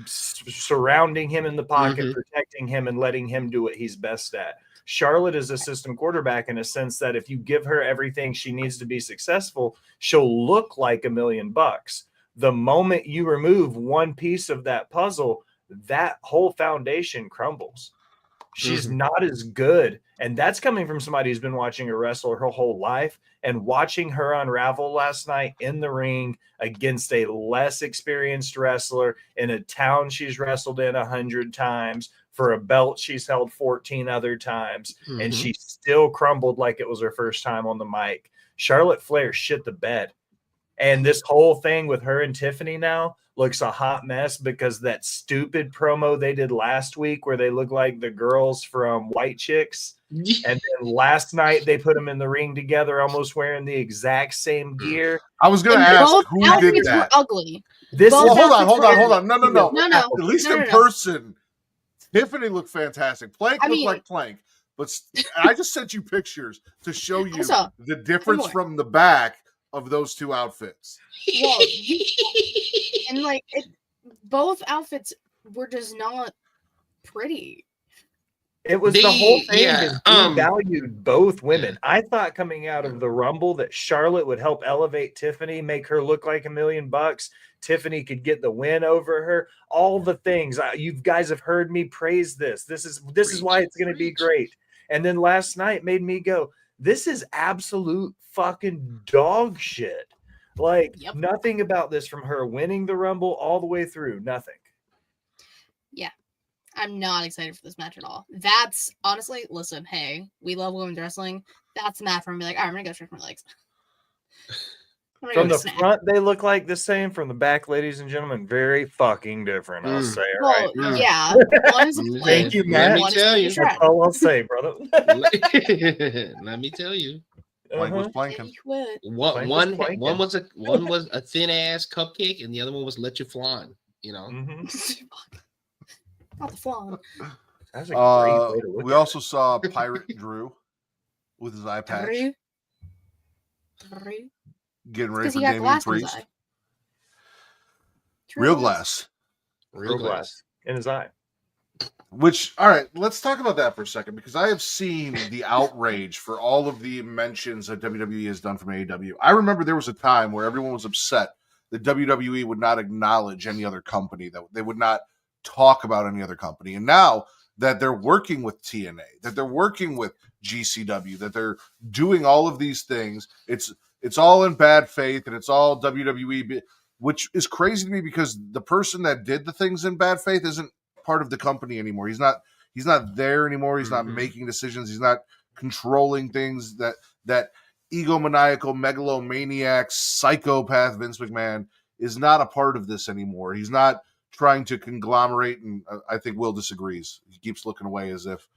surrounding him in the pocket, protecting him, and letting him do what he's best at. Charlotte is a system quarterback in a sense that if you give her everything she needs to be successful, she'll look like $1 million. The moment you remove one piece of that puzzle, that whole foundation crumbles. She's not as good. And that's coming from somebody who's been watching her wrestle her whole life, and watching her unravel last night in the ring against a less experienced wrestler in a town she's wrestled in 100 times for a belt she's held 14 other times. And she still crumbled like it was her first time on the mic. Charlotte Flair shit the bed. And this whole thing with her and Tiffany now looks a hot mess because that stupid promo they did last week where they look like the girls from White Chicks. And then last night they put them in the ring together, almost wearing the exact same gear. I was going to And ask both who did outfits that. were ugly. This Both is Well, outfits hold were on. ugly. No. No. At least in No. person, Tiffany looked fantastic. Plank I looked mean- like Plank. But I just sent you pictures to show you saw. the difference more. from the back of those two outfits. Well, and like both outfits were just not pretty. It was the The- whole thing yeah, is we valued both women. I thought coming out of the Rumble that Charlotte would help elevate Tiffany, make her look like $1 million. Tiffany could get the win over her. All the things you guys have heard me praise this. This is why it's going to be great. And then last night made me go, this is absolute fucking dog shit. Like nothing about this from her winning the Rumble all the way through. Nothing. Yeah. I'm not excited for this match at all. That's honestly, listen, hey, we love women's wrestling. That's the match where I'm like, all right, I'm gonna go stretch my legs. I'm gonna From go the snack. front, they look like the same. From the back, ladies and gentlemen, very fucking different. I'll say it right. Well, yeah. One is a Thank flank, you, Let Matt. me one is tell a you. shred. That's all I'll say, brother. Let me tell you. Plank was Yeah, planking. you would. One planking. one was a thin ass cupcake, and the other one was let you flan. You know. Not the flan. That's a great way to look We at also saw Pirate Drew with his eye patch Drew. getting ready Because for he got Damian glass in his Priest. eye. Real glass. Real glass in his eye. Which, all right, let's talk about that for a second because I have seen the outrage for all of the mentions that WWE has done from AEW. I remember there was a time where everyone was upset that WWE would not acknowledge any other company, that they would not talk about any other company. And now that they're working with TNA, that they're working with GCW, that they're doing all of these things, it's all in bad faith and it's all WWE, which is crazy to me because the person that did the things in bad faith isn't part of the company anymore. He's not there anymore. He's not making decisions. He's not controlling things. That egomaniacal megalomaniac psychopath Vince McMahon is not a part of this anymore. He's not trying to conglomerate, and I think Will disagrees. He keeps looking away as if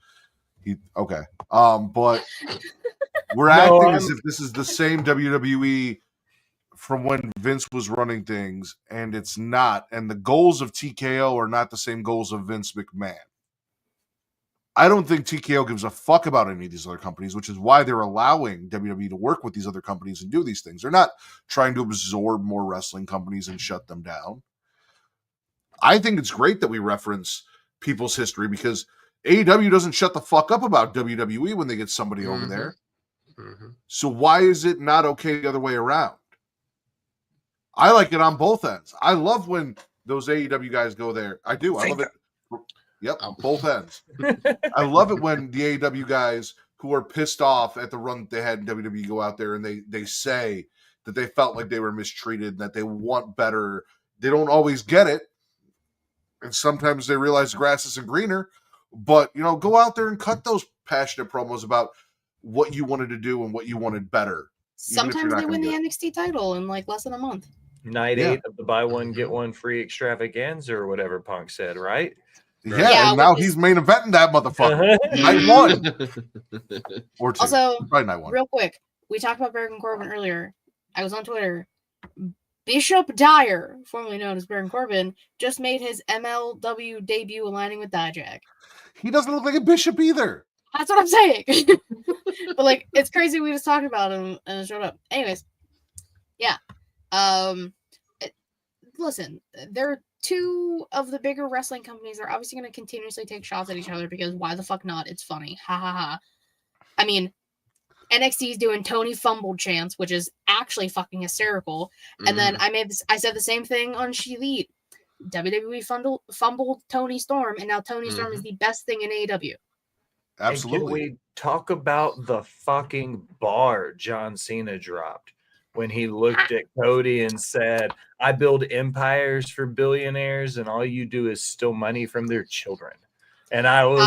but we're acting as if this is the same WWE from when Vince was running things, and it's not. And the goals of TKO are not the same goals of Vince McMahon. I don't think TKO gives a fuck about any of these other companies, which is why they're allowing WWE to work with these other companies and do these things. They're not trying to absorb more wrestling companies and shut them down. I think it's great that we reference people's history because AEW doesn't shut the fuck up about WWE when they get somebody over there. So why is it not okay the other way around? I like it on both ends. I love when those AEW guys go there. I do. I love it. Yep, both ends. I love it when the AEW guys who are pissed off at the run that they had in WWE go out there and they say that they felt like they were mistreated, that they want better. They don't always get it. And sometimes they realize the grass isn't greener. But, go out there and cut those passionate promos about what you wanted to do and what you wanted better. Sometimes they win the NXT title in like less than a month. Night 8 of the buy one, get one free extravaganza or whatever Punk said, right? Yeah, and now he's main eventing that motherfucker. Night 1. Or 2. Also, probably night 1. Real quick, we talked about Baron Corbin earlier. I was on Twitter. Bishop Dyer, formerly known as Baron Corbin, just made his MLW debut aligning with Dijak. He doesn't look like a bishop either. That's what I'm saying. But it's crazy we just talked about him and it showed up. Anyways, yeah. Listen, there are two of the bigger wrestling companies that are obviously going to continuously take shots at each other because why the fuck not? It's funny. Ha ha ha. I mean, NXT is doing Tony fumbled chants, which is actually fucking hysterical. And then I said the same thing on She Elite. WWE fumbled Tony Storm, and now Tony Storm is the best thing in AEW. Absolutely. And can we talk about the fucking bar John Cena dropped when he looked at Cody and said, I build empires for billionaires, and all you do is steal money from their children. And I was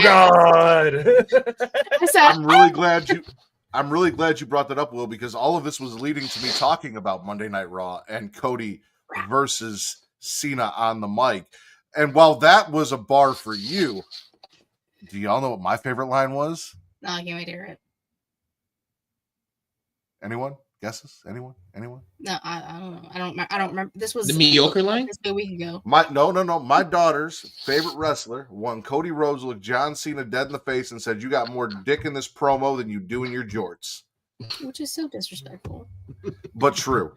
God. I said, I'm really glad you. I'm really glad you brought that up, Will, because all of this was leading to me talking about Monday Night Raw and Cody versus Cena on the mic. And while that was a bar for you, do y'all know what my favorite line was? No, I can't wait to hear it. Anyone? Guesses? Anyone? No, I don't know. I don't remember. This was The mediocre line? This was a week ago. No. My daughter's favorite wrestler won. Cody Rhodes looked John Cena dead in the face and said, "You got more dick in this promo than you do in your jorts." Which is so disrespectful. But true.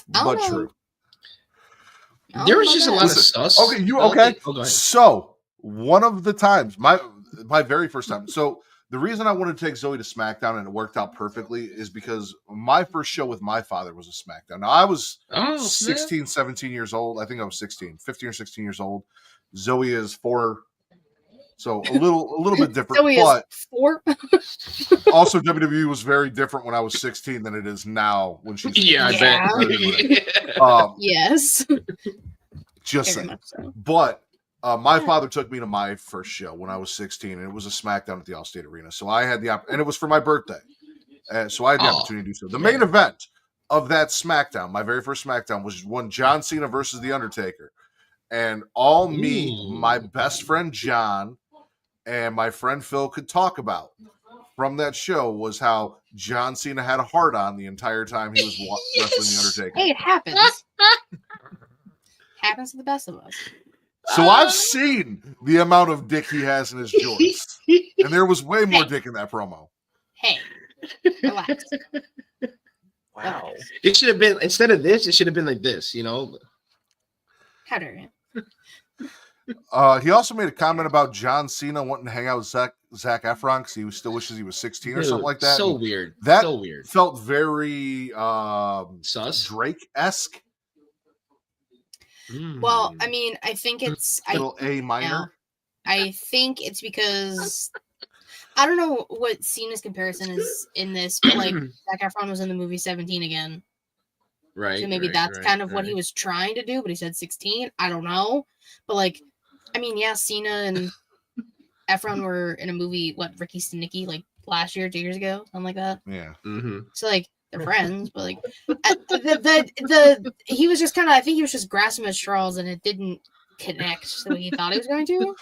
But true. There was just a lot of sus. Okay, So one of the times, my very first time. So the reason I wanted to take Zoey to SmackDown and it worked out perfectly is because my first show with my father was a SmackDown. Now I was 16, 17 years old. I think I was 15 or 16 years old. Zoey is 4. So a little bit different. Zoey but is 4. Also WWE was very different when I was 16 than it is now when she's I bet. Yes. Just saying. So. But my father took me to my first show when I was 16, and it was a SmackDown at the Allstate Arena. So I had and it was for my birthday. So I had the opportunity to do so. The main event of that SmackDown, my very first SmackDown, was one John Cena versus The Undertaker. And all me, my best friend John, and my friend Phil could talk about from that show was how John Cena had a heart on the entire time he was wrestling The Undertaker. Hey, it happens. Happens to the best of us. So I've seen the amount of dick he has in his jorts. And there was way more dick in that promo. Hey, relax. Wow. It should have been, instead of this, it should have been like this, How dare you? He also made a comment about John Cena wanting to hang out with Zac Efron because he still wishes he was 16 or something like that. So weird. That so weird. Felt very sus Drake-esque. Well, I mean, I think it's little A minor. I think it's because I don't know what Cena's comparison is in this, but like Zac Efron was in the movie 17 again. Right. So maybe that's kind of what he was trying to do, but he said 16. I don't know. But like, I mean, yeah, Cena and Efron were in a movie, Ricky Stenicki, like last year, 2 years ago, something like that. Yeah. Mm-hmm. So like they're friends, but like he was just kind of, I think he was just grasping at straws and it didn't connect the way he thought he was going to.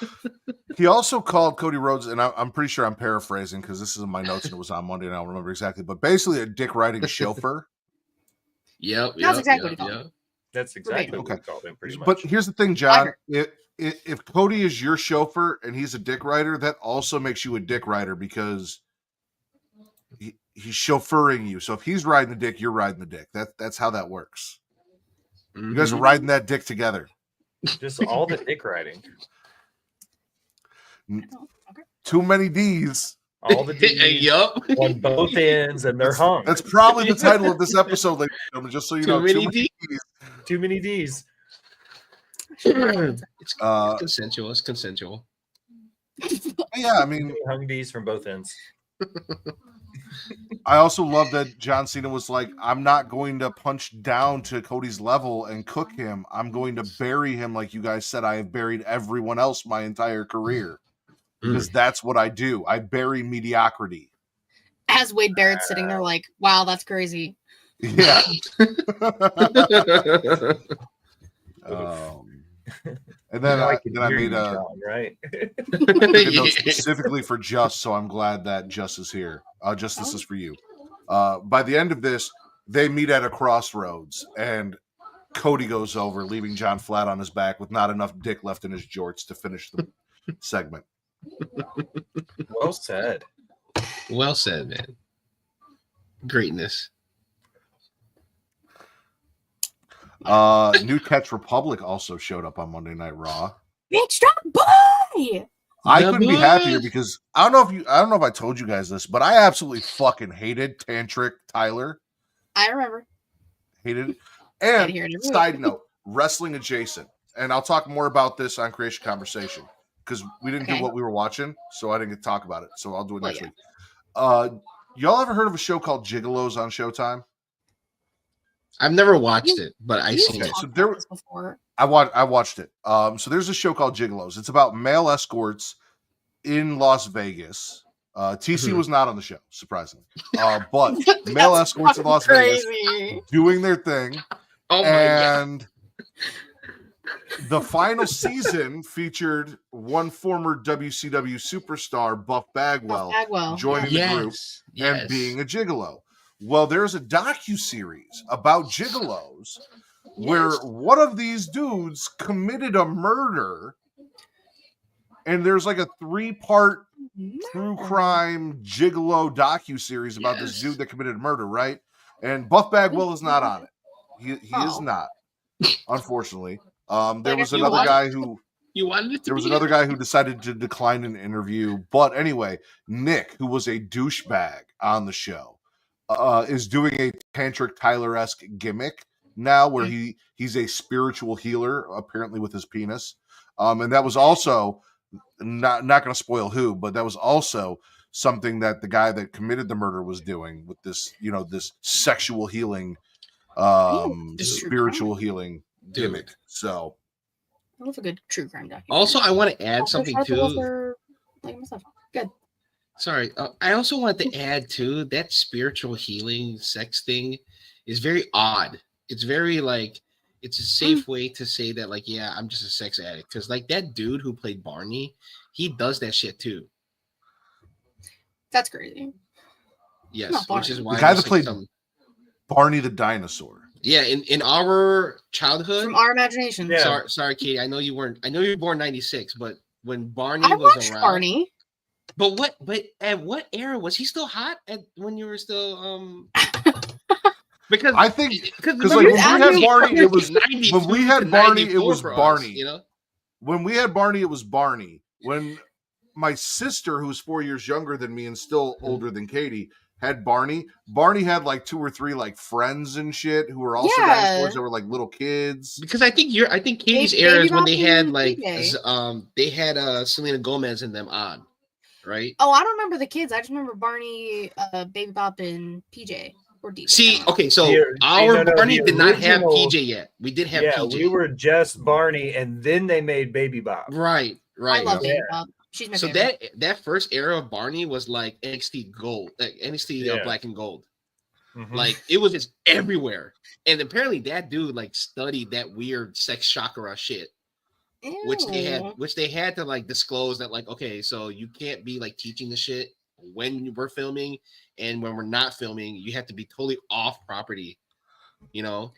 He also called Cody Rhodes, and I'm pretty sure I'm paraphrasing because this is in my notes and it was on Monday and I don't remember exactly, but basically a dick riding chauffeur. That's exactly what he called him. That's exactly what he called him, pretty much. But here's the thing, John. If Cody is your chauffeur and he's a dick rider, that also makes you a dick rider because he's chauffeuring you. So if he's riding the dick, you're riding the dick. That's how that works. Mm-hmm. You guys are riding that dick together. Just all the dick riding. Too many D's. All the D's on both ends, and they're hung. That's probably the title of this episode, ladies and gentlemen, just so you know. Too many D's. Too many D's. It's consensual. It's consensual. Yeah, I mean, hung D's from both ends. I also love that John Cena was like, I'm not going to punch down to Cody's level and cook him. I'm going to bury him like you guys said I have buried everyone else my entire career. Because that's what I do. I bury mediocrity. As Wade Barrett's sitting there like, wow, that's crazy. Yeah. And then I made a right specifically for Just, so I'm glad that Just is here. Just this is for you. By the end of this, they meet at a crossroads, and Cody goes over, leaving John flat on his back with not enough dick left in his jorts to finish the segment. Well said. Well said, man. Greatness. New Catch Republic also showed up on Monday Night Raw. Bitch, drop boy! I couldn't be happier because I don't know if I told you guys this, but I absolutely fucking hated Tantric Tyler. I remember. Hated it. And side note, wrestling adjacent. And I'll talk more about this on Creation Conversation because we didn't do what we were watching, so I didn't get to talk about it. So I'll do it next week. Y'all ever heard of a show called Gigolos on Showtime? I've never watched it, but I've seen it. So I watched it. So there's a show called Gigolos. It's about male escorts in Las Vegas. TC Mhm. was not on the show, surprisingly. But male escorts in Las Vegas doing their thing. Oh my god. And the final season featured one former WCW superstar, Buff Bagwell, joining the group and being a gigolo. Well, there's a docuseries about gigolos where one of these dudes committed a murder, and there's like a 3-part true crime gigolo docuseries about this dude that committed a murder, right? And Buff Bagwell is not on it. He is not, unfortunately. There was another guy who decided to decline an interview. But anyway, Nick, who was a douchebag on the show, is doing a tantric Tyler-esque gimmick now where he's a spiritual healer, apparently with his penis. And that was also not going to spoil who, but that was also something that the guy that committed the murder was doing with this, this sexual healing, spiritual healing gimmick. So I love a good true crime documentary. Also, I want to add something too. Good. Sorry, I also want to add too that spiritual healing sex thing is very odd. It's very like it's a safe way to say that like I'm just a sex addict because like that dude who played Barney, he does that shit too. That's crazy. Yes, which is why the guy that played Barney the dinosaur. Yeah, in our childhood, from our imagination. Yeah. Sorry, Katie. I know you weren't. I know you were born '96, but when Barney was around, Barney. But at what era was he still hot? When you were still Because I think because like when we had Barney, it was when we had Barney, it was Barney. You know, when we had Barney, it was Barney. When my sister, who's 4 years younger than me and still older than Katie, had Barney. Barney had like 2 or 3 like friends and shit who were also dinosaurs that were like little kids. Because I think Katie's era is when they had like they had Selena Gomez and them on, right? Oh, I don't remember the kids. I just remember Barney, Baby Bop, and PJ or DJ. See, okay, so Barney did not have PJ yet. We did have PJ. We were just Barney, and then they made Baby Bop. Right. I love Baby Bop. She's my favorite. that first era of Barney was like NXT Gold, like NXT Black and Gold. Mm-hmm. Like it was just everywhere. And apparently that dude like studied that weird sex chakra shit. Ew. Which they had to like disclose that like, okay, so you can't be like teaching the shit when we're filming, and when we're not filming, you have to be totally off property, And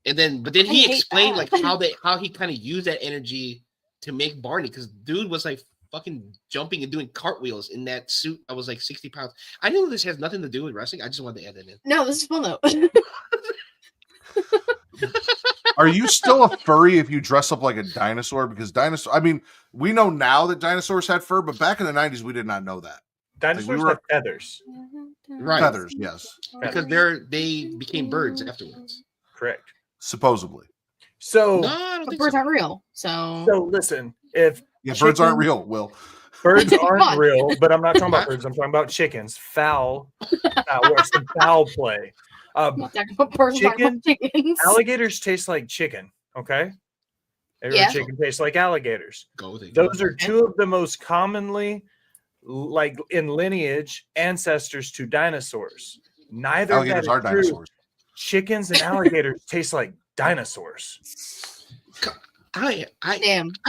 then he explained like how he kind of used that energy to make Barney, because dude was like fucking jumping and doing cartwheels in that suit. I was like 60 pounds. I know this has nothing to do with wrestling. I just wanted to add that in. No, this is fun though. Are you still a furry if you dress up like a dinosaur? Because we know now that dinosaurs had fur, but back in the 90s, we did not know that. Dinosaurs had feathers. Right. Feathers, yes. Because they became birds afterwards. Correct. Supposedly. So birds aren't real. So listen, if birds aren't real, Will. Birds aren't real, but I'm not talking about birds. I'm talking about chickens. Foul. Some foul play. Chickens. Alligators taste like chicken. Okay. Chicken tastes like alligators. Those are 2 of the most commonly, like in lineage, ancestors to dinosaurs. Neither alligators are dinosaurs. Chickens and alligators taste like dinosaurs. I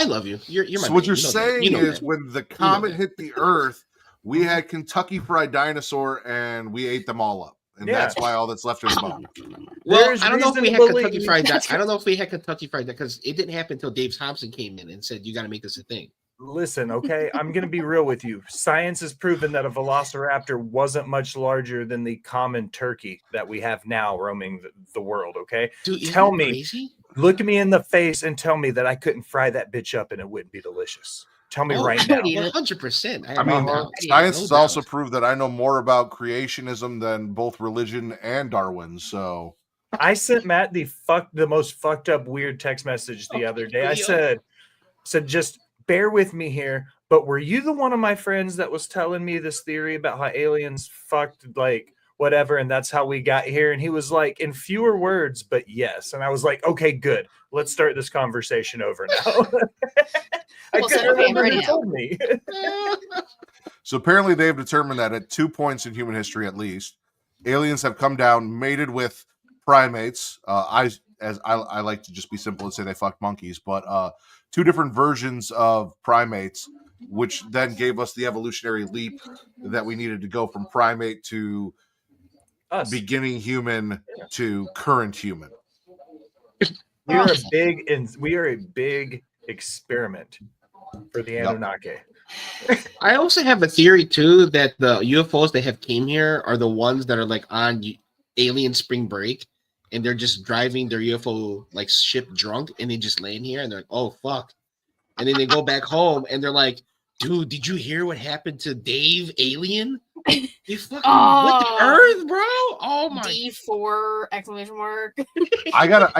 love you. You're my so what you're saying is when the comet hit the Earth, we had Kentucky Fried Dinosaur and we ate them all up, and that's why all that's left is the bone. Well, I don't know if we had Kentucky Fried. I don't know if we had Kentucky Fried because it didn't happen until Dave Thompson came in and said, "You got to make this a thing." Listen, okay, I'm going to be real with you. Science has proven that a velociraptor wasn't much larger than the common turkey that we have now roaming the world, okay? Dude, tell me, look at me in the face and tell me that I couldn't fry that bitch up and it wouldn't be delicious. Tell me right now. 100%. I mean, science has also proved that I know more about creationism than both religion and Darwin, so... I sent Matt the most fucked up weird text message the other day. I said just... bear with me here, but were you the one of my friends that was telling me this theory about how aliens fucked like whatever, and that's how we got here. And he was like, in fewer words, but yes. And I was like, okay, good. Let's start this conversation over now. I Well, couldn't so, okay, remember right who now. told me. So apparently they've determined that at 2 points in human history, at least, aliens have come down, mated with primates. I like to just be simple and say they fucked monkeys, but 2 different versions of primates, which then gave us the evolutionary leap that we needed to go from primate to Us. beginning human to current human. We are a big experiment for the Anunnaki. I also have a theory too that the UFOs that have came here are the ones that are like on alien spring break, and they're just driving their UFO like ship drunk, and they just land here, and they're like, "Oh fuck," and then they go back home, and they're like, "Dude, did you hear what happened to Dave Alien? You fucking what the Earth, bro? Oh my D4 exclamation mark. I gotta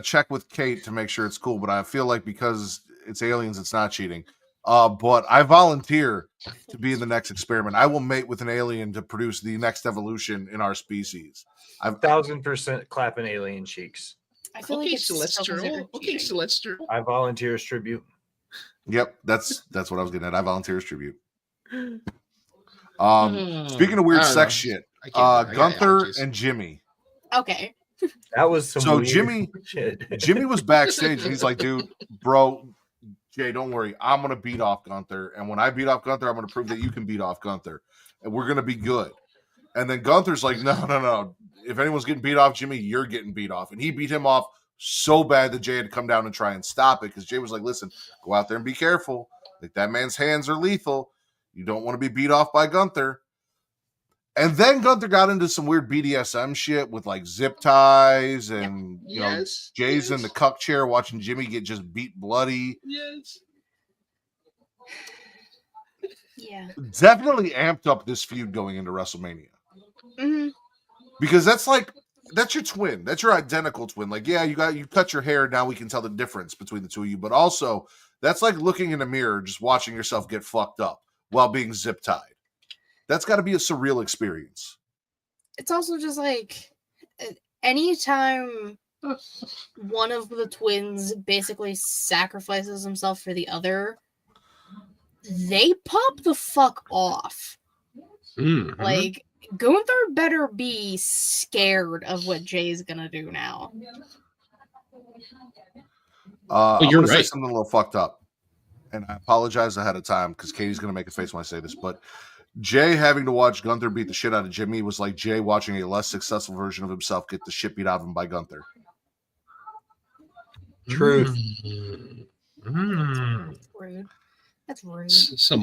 check with Kate to make sure it's cool, but I feel like because it's aliens, it's not cheating. But I volunteer to be in the next experiment. I will mate with an alien to produce the next evolution in our species. 1,000% clapping alien cheeks. I feel like Okay, it's still considered Celestial. Okay, cheating. Celestial. I volunteer as tribute. Yep, that's what I was getting at. I volunteer as tribute. Speaking of I weird don't sex know. shit, I got Gunther allergies. and Jimmy. Okay. That was some So weird Jimmy shit. Jimmy was backstage and he's like, dude, bro, Jay, don't worry. I'm going to beat off Gunther. And when I beat off Gunther, I'm going to prove that you can beat off Gunther. And we're going to be good. And then Gunther's like, no. If anyone's getting beat off, Jimmy, you're getting beat off. And he beat him off so bad that Jay had to come down and try and stop it because Jay was like, listen, go out there and be careful. Like, that man's hands are lethal. You don't want to be beat off by Gunther. And then Gunther got into some weird BDSM shit with like zip ties and you know Jay's in the cuck chair watching Jimmy get just beat bloody. Yes. Yeah. Definitely amped up this feud going into WrestleMania. Mm-hmm. Because that's your twin. That's your identical twin. Like, yeah, you cut your hair, now we can tell the difference between the two of you. But also, that's like looking in a mirror, just watching yourself get fucked up while being zip tied. That's got to be a surreal experience. It's also just like anytime one of the twins basically sacrifices himself for the other, they pop the fuck off. Mm-hmm. Like, Gunther better be scared of what Jay's gonna do now. I'm you're gonna say right. something a little fucked up, and I apologize ahead of time because Katie's gonna make a face when I say this. But Jay having to watch Gunther beat the shit out of Jimmy was like Jay watching a less successful version of himself get the shit beat out of him by Gunther. Truth. Mm. Rude. That's rude. Some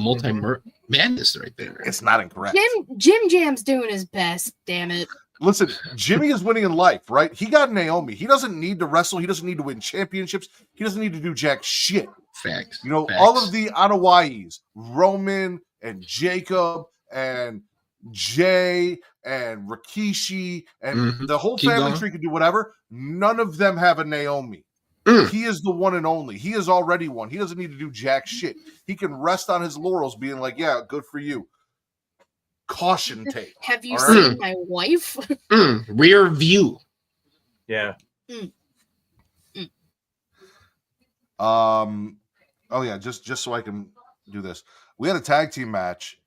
madness right there. It's not incorrect. Jim Jam's doing his best, damn it. Listen, Jimmy is winning in life, right? He got Naomi. He doesn't need to wrestle. He doesn't need to win championships. He doesn't need to do jack shit. Facts. You know, Facts. all of the Anawais, Roman and Jacob and Jay and Rikishi and the whole Keep family going. tree can do whatever. None of them have a Naomi. Mm. He is the one and only. He is already one. He doesn't need to do jack shit. He can rest on his laurels being like, yeah, good for you. Caution tape. Have you All seen right. my wife? Rear view. Yeah. Oh yeah, just so I can do this. We had a tag team match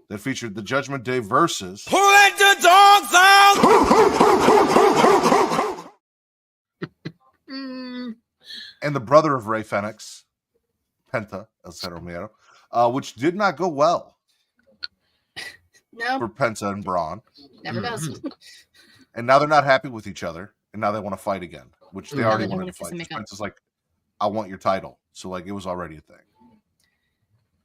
that featured the Judgment Day versus Who let the dogs out? and the brother of Rey Fenix, Penta El Cero Romero, which did not go well No, for Penta and Braun. never does. And now they're not happy with each other, and now they want to fight again, which they Now already they wanted wanna to kiss fight. and make up. Penta's like, I want your title. So like it was already a thing.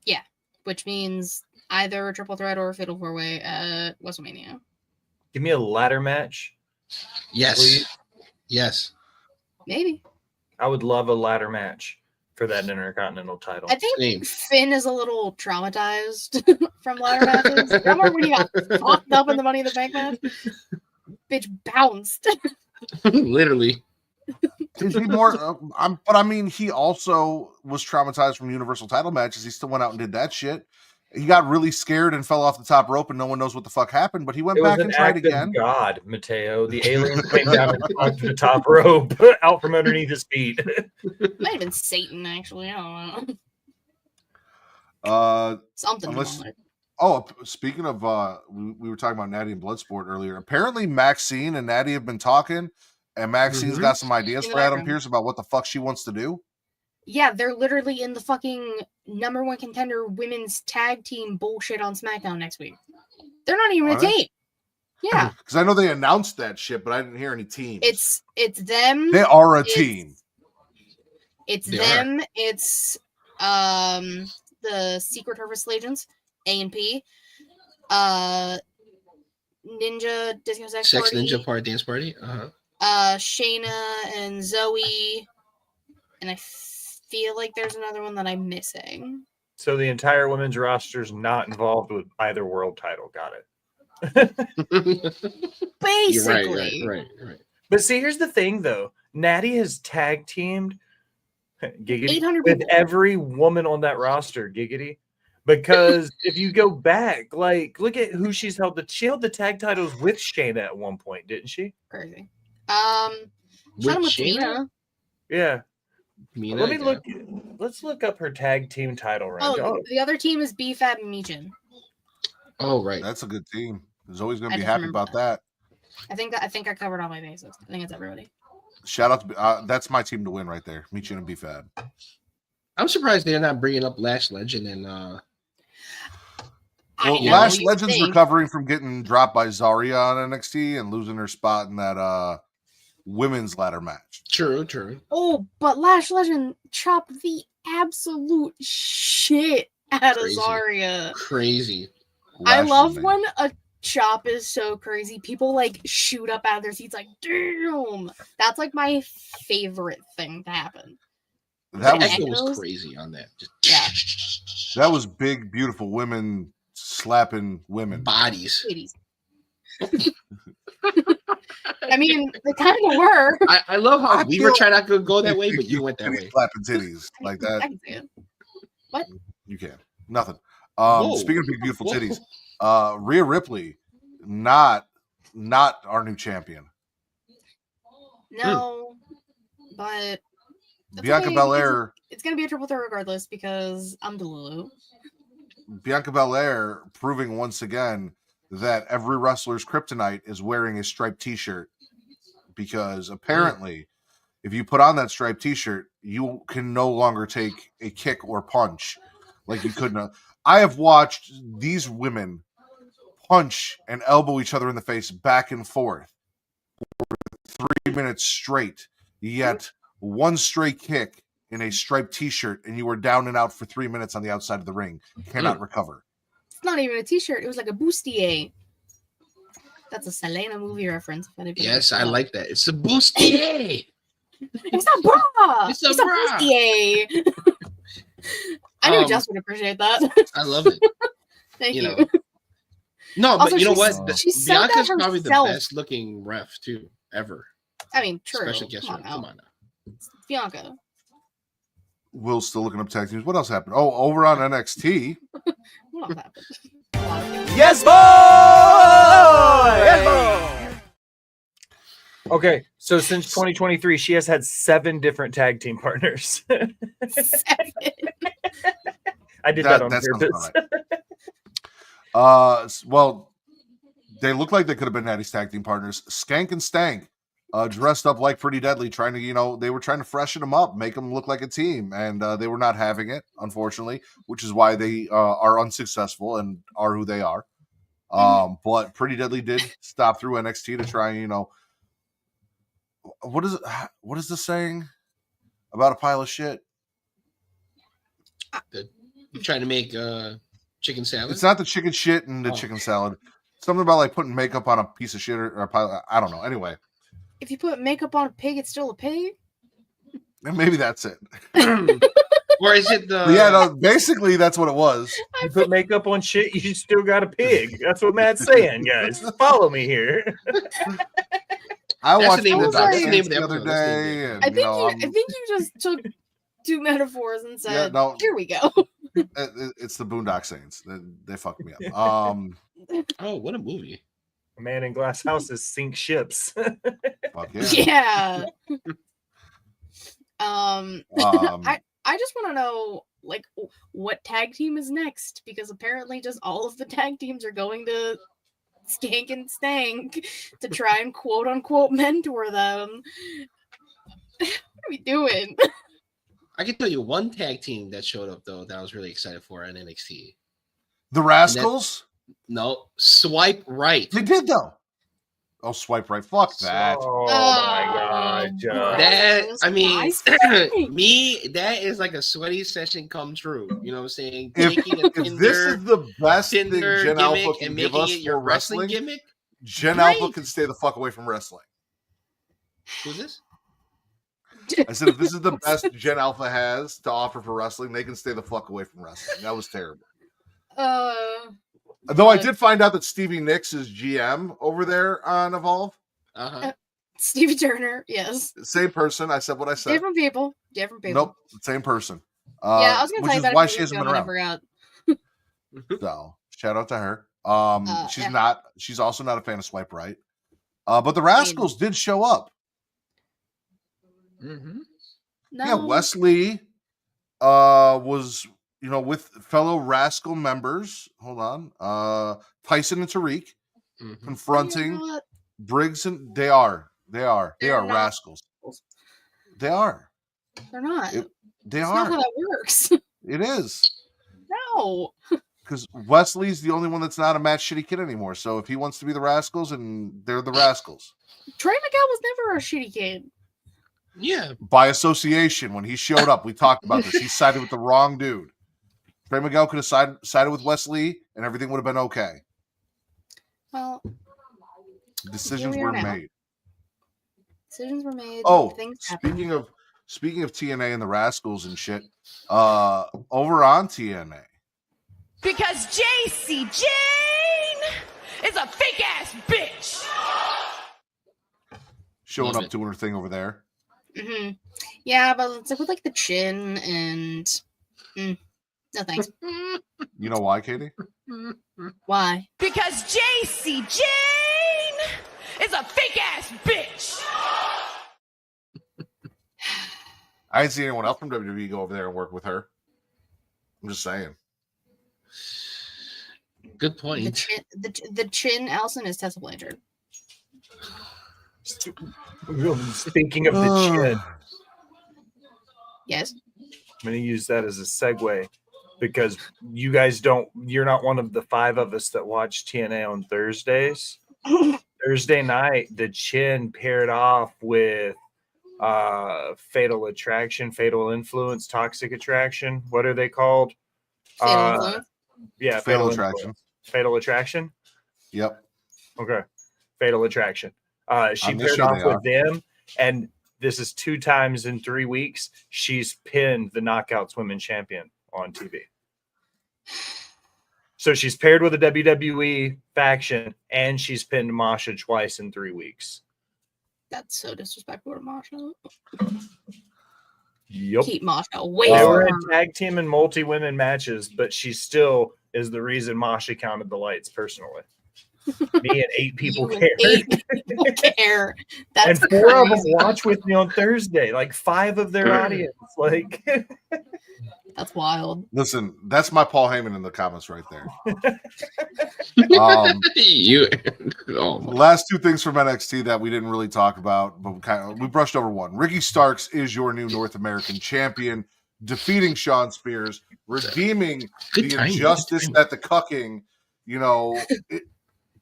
Yeah, which means either a triple threat or a fatal four-way at WrestleMania. Give me a ladder match. Yes. Please. Yes. Maybe. I would love a ladder match for that Intercontinental title. I think Same. Finn is a little traumatized from ladder matches. Remember when he got fucked up in the Money in the Bank match? Bitch bounced. Literally. Is he more? But I mean, he also was traumatized from Universal title matches. He still went out and did that shit. He got really scared and fell off the top rope, and no one knows what the fuck happened. But he went It was back an and tried act again. of God, Mateo. The alien came down and plucked the top rope out from underneath his feet. Might have been Satan, actually. I don't Uh, know. Something. unless- demonic. Oh, speaking of, we were talking about Natty and Bloodsport earlier. Apparently, Maxine and Natty have been talking, and Maxine's got some ideas In the for Adam background. Pearce about what the fuck she wants to do. Yeah, they're literally in the fucking #1 contender women's tag team bullshit on SmackDown next week. They're not even Are a they? team. Yeah, Because I know they announced that shit, but I didn't hear any teams. it's them. They are a it's- team. It's They them. It's the Secret Service Legends, A and P, Ninja Disco Sex Sex Party, Ninja Party Dance Party. Shayna and Zoey, and I feel like there's another one that I'm missing. So the entire women's roster is not involved with either world title. Got it. Basically, You're right. But see, here's the thing, though. Natty has tag teamed Giggity 800 with people. every woman on that roster, Giggity. Because if you go back, like, look at who she held the tag titles with Shayna at one point, didn't she? Crazy. With Shayna with Shayna? Cena. Yeah. Mina, Let me yeah. look. Let's look up her tag team title rank. Oh, the other team is BFAB and Michin. Oh, right. That's a good team. Zoe's gonna I be just happy remember about that. I think I covered all my bases. I think it's everybody. Shout out to that's my team to win right there. Michin and BFAB. I'm surprised they're not bringing up Lash Legend and Well, I know, Lash you Legend's think. recovering from getting dropped by Zarya on NXT and losing her spot in that women's ladder match. True. Oh, but Lash Legend chopped the absolute shit out Crazy. of Zarya. Crazy. I Lash is love amazing. when a chop is so crazy. People like shoot up out of their seats like, damn. That's like my favorite thing to happen. That was Echo was Echoes? crazy on that. Just Yeah. that was big, beautiful women slapping women. bodies. Ladies. I mean, they kind of were. I love how I we feel- were trying not to go that way, but you went that way. Slapping titties like I that. can see it. You can. Nothing. Whoa. Speaking of big, beautiful Whoa. titties, Rhea Ripley, not our new champion. No, but that's Bianca okay, Belair. it's gonna be a triple threat regardless because I'm Delulu. Bianca Belair proving once again that every wrestler's kryptonite is wearing a striped t-shirt, because apparently if you put on that striped t-shirt, you can no longer take a kick or punch like you couldn't. I have watched these women punch and elbow each other in the face back and forth for 3 minutes straight, yet one straight kick in a striped t-shirt and you were down and out for 3 minutes on the outside of the ring. Cannot recover. It's not even a t-shirt. It was like a bustier. That's a Selena movie reference. If anybody Yes, looks I it up. like that. It's a bustier. It's a bra. It's a bra. bustier. I knew Um, Jess would appreciate that. I love it. Thank You you. know. No, Also, but you know she's- what? she said that Bianca's probably the herself. best looking ref too ever. I mean, true. Special guest Come ref. on, Come now. on now. It's Bianca. Will's still looking up tag teams. What else happened? Oh, over on NXT, What else happened? A lot of things. Yes, boy! Yes, boy! Okay, so since 2023, she has had 7 different tag team partners. Seven. I did that on sounds purpose. about right. Well, they look like they could have been Natty's tag team partners. Skank and Stank, dressed up like Pretty Deadly, trying to, they were trying to freshen them up, make them look like a team, and they were not having it, unfortunately, which is why they are unsuccessful and are who they are. But Pretty Deadly did stop through NXT to try and, what is the saying about a pile of shit? I'm trying to make chicken salad. It's not the chicken shit and the chicken salad. Something about like putting makeup on a piece of shit or a pile. I don't know. Anyway, If you put makeup on a pig, it's still a pig. and maybe that's it. Or is it the? But yeah, no, basically that's what it was. You put makeup on shit, you still got a pig. That's what Matt's saying, guys. Follow me here. I That's watched the name of the- Bulldog that's the name of Dance the the other episode. That's the name day, of and I think you just took two metaphors and said, no. "Here we go." It's the Boondock Saints. They fucked me up. Oh, what a movie! A man in glass houses sink ships. Fuck yeah. Yeah. I just want to know, like, what tag team is next, because apparently just all of the tag teams are going to Skank and Stank to try and quote unquote mentor them. What are we doing? I can tell you one tag team that showed up though that I was really excited for in NXT. The Rascals? No, Swipe Right. They did though. Oh, Swipe Right. Fuck that. Oh my god, John. That, I mean, Nice. me, that is like a sweaty session come true. You know what I'm saying? If this is the best thing Tinder Gen Alpha gimmick can and give making us it your for wrestling wrestling, gimmick. Gen Right. Alpha can stay the fuck away from wrestling. Who's this? I said if this is the best Gen Alpha has to offer for wrestling, they can stay the fuck away from wrestling. That was terrible. Though I did find out that Stevie Nicks is GM over there on Evolve. Stevie Turner, yes. Same person. I said what I said. Different people. Nope, same person. Yeah, I was gonna which say is that why she hasn't been I around. forgot. So shout out to her. She's yeah. not. She's also not a fan of Swipe Right. But the Rascals did show up. No. Yeah, Wesley was with fellow Rascal members. Hold on. Tyson and Tariq confronting Briggs, and they are They're not. Rascals. They are. They're not. They That's are. not how that works. It is. No. Because Wesley's the only one that's not a Matt Shitty Kid anymore. So if he wants to be the Rascals, and they're the Rascals. Trey Miguel was never a shitty kid. Yeah. By association, when he showed up, we talked about this. He sided with the wrong dude. Trey Miguel could have sided with Wesley, and everything would have been okay. Well, Decisions here we were are now. made. Decisions were made. Oh, Things happened. speaking of TNA and the Rascals and shit, over on TNA. Because JC Jane is a fake ass bitch. Showing up doing her thing over there. Mm-hmm. Yeah, but it's with like the chin and no thanks. You know why, Katie? Why? Because JC Jane is a fake ass bitch. I didn't see anyone else from WWE go over there and work with her. I'm just saying. Good point. The chin Allison is Tessa Blanchard. Speaking of the chin, Yes. I'm going to use that as a segue because you guys you're not one of the 5 of us that watch TNA on Thursdays. Thursday night, the chin paired off with Fatal Attraction, Fatal Influence, Toxic Attraction. What are they called? Fatal Influence? Yeah, Fatal Attraction. Fatal Attraction? Yep. Okay. Fatal Attraction. She On this paired show off they with are. them, and this is 2 times in 3 weeks. She's pinned the Knockouts Women's Champion on TV. So she's paired with a WWE faction, and she's pinned Masha twice in 3 weeks. That's so disrespectful to Masha. Yep. Keep Masha away They from were her. in tag team and multi-women matches, but she still is the reason Masha counted the lights personally. Me and 8 people You and care. 8 people care. That's And 4 of them crazy. watch with me on Thursday. Like 5 of their audience. Like That's wild. Listen, that's my Paul Heyman in the comments right there. Last 2 things from NXT that we didn't really talk about, but we brushed over one. Ricky Starks is your new North American champion, defeating Shawn Spears, redeeming the injustice that the cucking,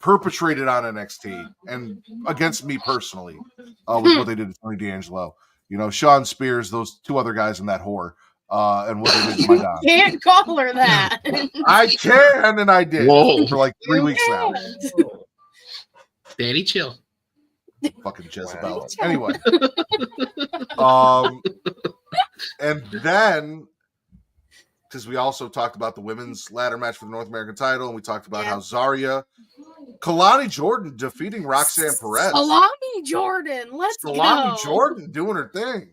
perpetrated on NXT and against me personally with what they did to Tony D'Angelo. Shawn Spears, those 2 other guys in that whore, and what they did to my dog. You can't call her that. I can, and I did for like 3 weeks now. Daddy, chill. Fucking Jezebel. Anyway. And then, because we also talked about the women's ladder match for the North American title, and we talked about how Kalani Jordan defeating Roxanne Perez. Salami Jordan. Let's Salami go. Jordan doing her thing.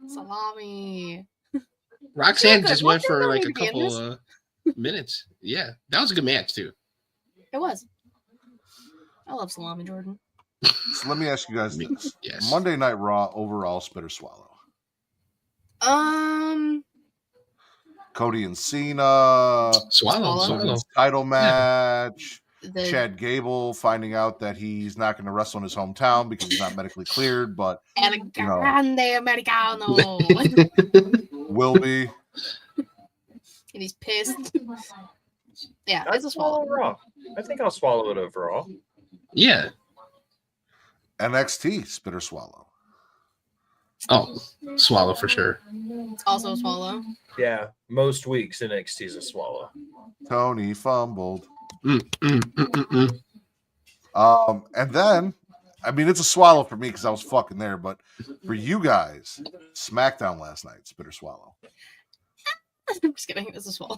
Salami. Roxanne good. just went Roxanne for don't like need a to be in couple minutes. Yeah, that was a good match too. It was. I love Salami Jordan. So let me ask you guys this: Yes. Monday Night Raw overall, spit or swallow? Cody and Cena, Swallow. women's title match. The Chad Gable finding out that he's not going to wrestle in his hometown because he's not medically cleared, but El Grande Americano. will be. And he's pissed. Yeah, I'd it's a swallow. Raw. I think I'll swallow it overall. Yeah. NXT, spit or swallow? Oh, swallow for sure. It's also a swallow. Yeah, most weeks NXT's a swallow. Tony fumbled. Mm. And then, I mean, it's a swallow for me because I was fucking there, but for you guys, SmackDown last night, spit or swallow? I'm just kidding. It's a swallow.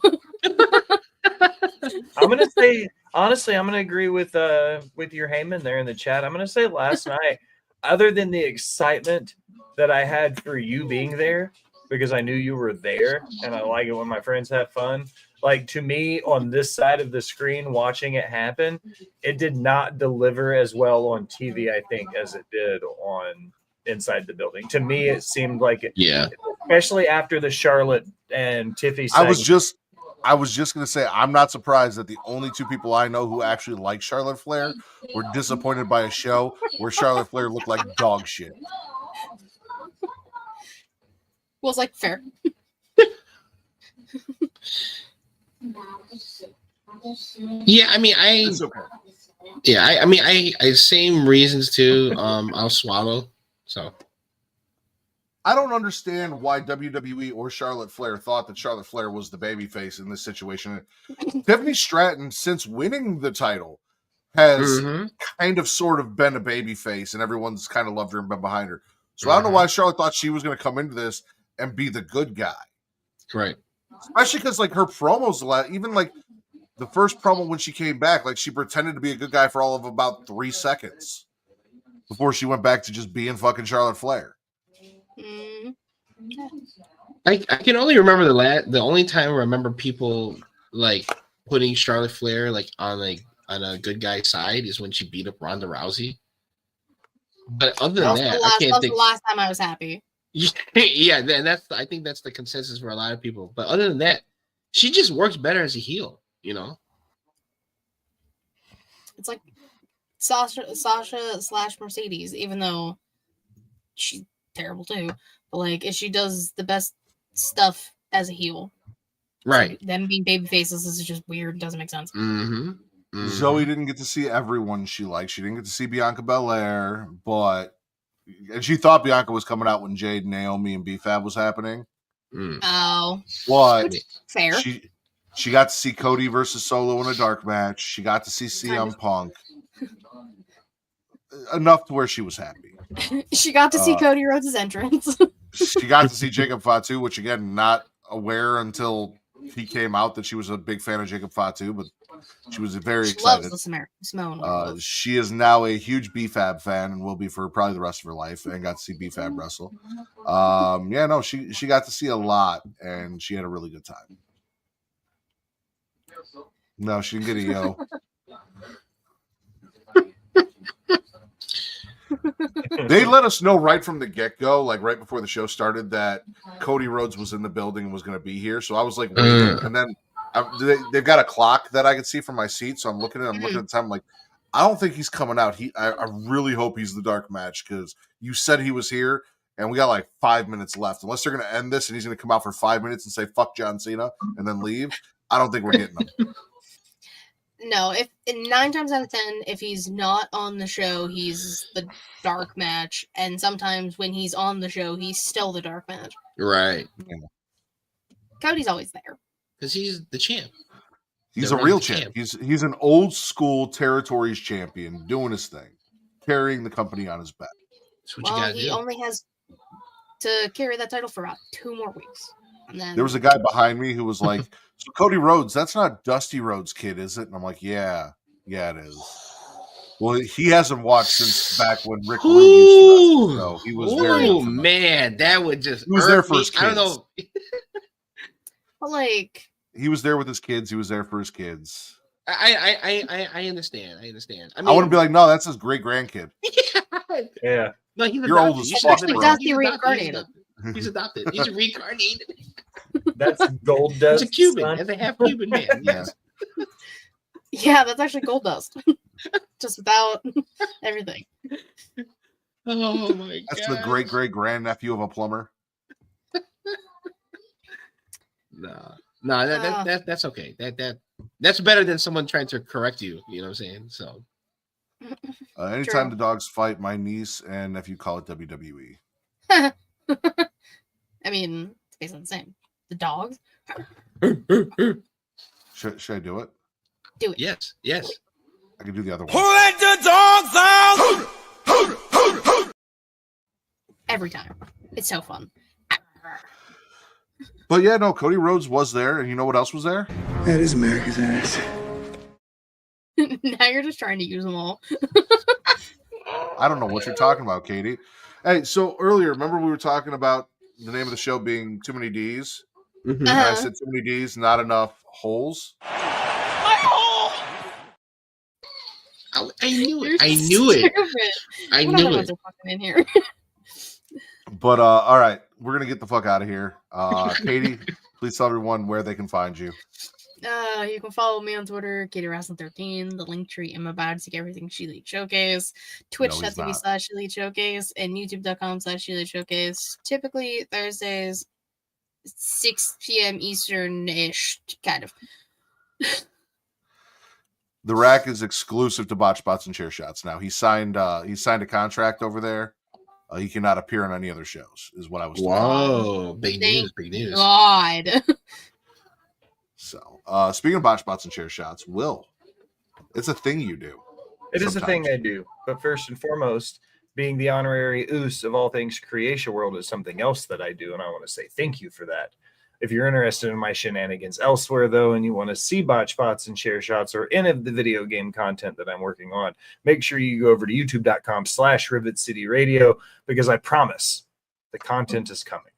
I'm gonna say honestly, I'm gonna agree with your Heyman there in the chat. I'm gonna say last night, other than the excitement that I had for you being there, because I knew you were there, and I like it when my friends have fun. Like, to me, on this side of the screen, watching it happen, it did not deliver as well on TV, I think, as it did on inside the building. To me, it seemed like it, especially after the Charlotte and Tiffy segment. I was just going to say, I'm not surprised that the only two people I know who actually like Charlotte Flair were disappointed by a show where Charlotte Flair looked like dog shit. Well, it's like fair. Yeah, I mean, It's okay. Yeah, I mean, I same reasons too. I'll swallow. So I don't understand why WWE or Charlotte Flair thought that Charlotte Flair was the babyface in this situation. Tiffany Stratton, since winning the title, has kind of sort of been a babyface, and everyone's kind of loved her and been behind her. So I don't know why Charlotte thought she was going to come into this and be the good guy. Right. Especially because, like, her promos, even like the first promo when she came back, like, she pretended to be a good guy for all of about 3 seconds before she went back to just being fucking Charlotte Flair. I can only remember the only time I remember people like putting Charlotte Flair like on a good guy side is when she beat up Ronda Rousey. But other than that, I can't think. The last time I was happy. Yeah, I think that's the consensus for a lot of people. But other than that, she just works better as a heel, you know. It's like Sasha/Mercedes, even though she's terrible too. But like, if she does the best stuff as a heel, right? So them being baby faces is just weird. Doesn't make sense. Zoey didn't get to see everyone she liked. She didn't get to see Bianca Belair, and she thought Bianca was coming out when Jade, Naomi, and B-Fab was happening. Oh, but fair. She got to see Cody versus Solo in a dark match. She got to see CM Punk. Enough to where she was happy. She got to see Cody Rhodes' entrance. She got to see Jacob Fatu, which again, not aware until he came out that she was a big fan of Jacob Fatu, but she was very excited. Loves the Samoan. She is now a huge B-Fab fan and will be for probably the rest of her life, and got to see B-Fab wrestle. She got to see a lot, and she had a really good time. No, she didn't get a yo. They let us know right from the get-go, like right before the show started, that Cody Rhodes was in the building and was going to be here. So I was like waiting, and then they've got a clock that I can see from my seat. So I'm looking at the time, like, I don't think he's coming out. I really hope he's the dark match, because you said he was here, and we got like 5 minutes left. Unless they're going to end this and he's going to come out for 5 minutes and say "fuck John Cena" and then leave, I don't think we're getting him. No, if 9 times out of 10, if he's not on the show, he's the dark match, and sometimes when he's on the show, he's still the dark match. Right. Yeah. Cody's always there because he's the champ. He's a real champ. He's an old school territories champion doing his thing, carrying the company on his back. That's what you gotta do. He only has to carry that title for about 2 more weeks. And then... There was a guy behind me who was like, "So Cody Rhodes, that's not Dusty Rhodes' kid, is it?" And I'm like, "Yeah, it is." Well, he hasn't watched since back when Rick Rude used to wrestle, so he was very. Oh man, that would just. He was there for his kids. I don't know. But like, he was there with his kids. He was there for his kids. I understand. I understand. I want to be like, no, that's his great grandkid. Yeah. No, he's You're old adopted. as You should fuck, have been bro. like, Dusty reincarnated. He's adopted. He's reincarnated. That's gold dust. He's a Cuban, son. and they have Cuban man. Yes. yeah, that's actually gold dust, just without everything. Oh my god. That's the great grandnephew of a plumber. No, that's okay. That's better than someone trying to correct you. You know what I'm saying? So Anytime True. the dogs fight, my niece and nephew call it WWE. I mean, it's basically the same. The dogs. Should I do it? Do it. yes. I can do the other one. Let the dogs out! Every time. It's so fun. But yeah, no, Cody Rhodes was there, and you know what else was there? That is America's ass. Now you're just trying to use them all. I don't know what you're talking about, Katie. Hey, so earlier, remember we were talking about the name of the show being Too Many D's? Mhm. And I said too many D's, not enough holes. I knew You're it. I knew it. stupid. I One of knew them it. was fucking in here. But all right, we're gonna get the fuck out of here. Katie, please tell everyone where they can find you. You can follow me on Twitter, KatieWrestling13, the link tree in my bio to see everything She Elite Showcase, twitch.tv/She Elite Showcase, and youtube.com/She Elite Showcase. Typically Thursdays, 6 p.m. Eastern-ish, kind of. The Rack is exclusive to Botch Spots and Chair Shots now. He signed a contract over there. He cannot appear on any other shows, is what I was told. Whoa, big news, big news. God. So, speaking of Botch Spots and Chair Shots, Will, it's a thing you do. It is a thing sometimes. I do. But first and foremost, being the honorary oos of all things Creation World is something else that I do, and I want to say thank you for that. If you're interested in my shenanigans elsewhere, though, and you want to see Botch Spots and Chair Shots or any of the video game content that I'm working on, make sure you go over to youtube.com/Rivet City Radio, because I promise the content is coming.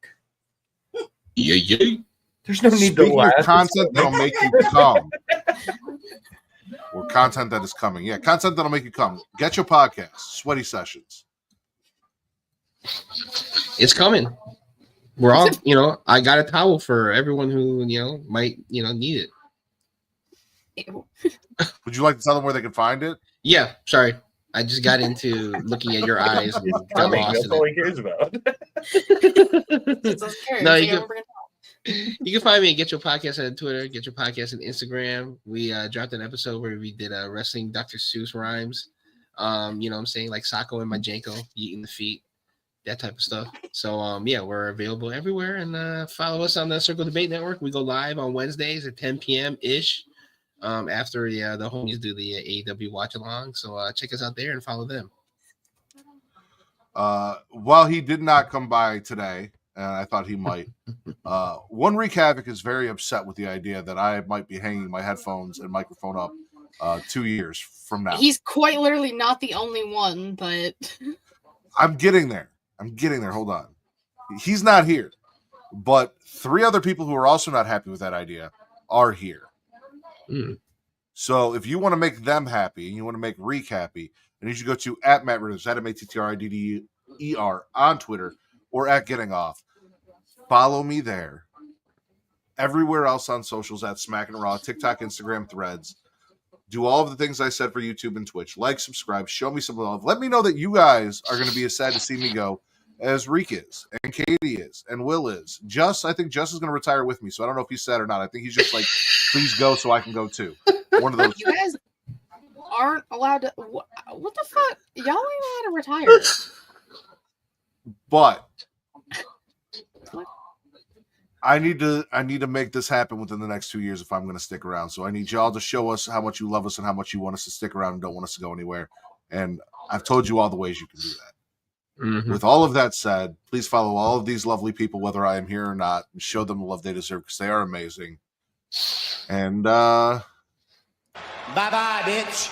Yeah. There's no need Speaking to laugh. of content that'll make you come. Or content that is coming. Yeah, content that'll make you come. Get your podcast, Sweaty Sessions. It's coming. We're all, I got a towel for everyone who, might, need it. Ew. Would you like to tell them where they can find it? Yeah, sorry. I just got into looking at your eyes and got Coming. lost That's in all it. he cares about. It's so scary. No, So you yeah, can- we're gonna You can find me at Get Your Podcast on Twitter, Get Your Podcast on Instagram. We dropped an episode where we did wrestling Dr. Seuss rhymes. You know what I'm saying? Like Sacco and Majenko, eating the feet, that type of stuff. So, yeah, we're available everywhere. And follow us on the Circle Debate Network. We go live on Wednesdays at 10 p.m.-ish after the homies do the AEW watch-along. So check us out there and follow them. While he did not come by today, and I thought he might, One Wreak Havoc is very upset with the idea that I might be hanging my headphones and microphone up 2 years from now. He's quite literally not the only one, but I'm getting there. Hold on. He's not here. But 3 other people who are also not happy with that idea are here. Mm. So if you want to make them happy and you want to make Reek happy, then you should go to @MattRidders, @MattRidder on Twitter or @GettingOff. Follow me there. Everywhere else on socials @Smackin Raw, TikTok, Instagram, Threads. Do all of the things I said for YouTube and Twitch. Like, subscribe, show me some love. Let me know that you guys are going to be as sad to see me go as Reek is, and Katie is, and Will is. I think Just is going to retire with me, so I don't know if he's sad or not. I think he's just like, please go so I can go too. One of those. you guys aren't allowed to. What the fuck? Y'all ain't allowed to retire. But I need to make this happen within the next 2 years if I'm going to stick around. So I need y'all to show us how much you love us and how much you want us to stick around and don't want us to go anywhere. And I've told you all the ways you can do that. Mm-hmm. With all of that said, please follow all of these lovely people, whether I am here or not, and show them the love they deserve because they are amazing. And Bye-bye, bitch.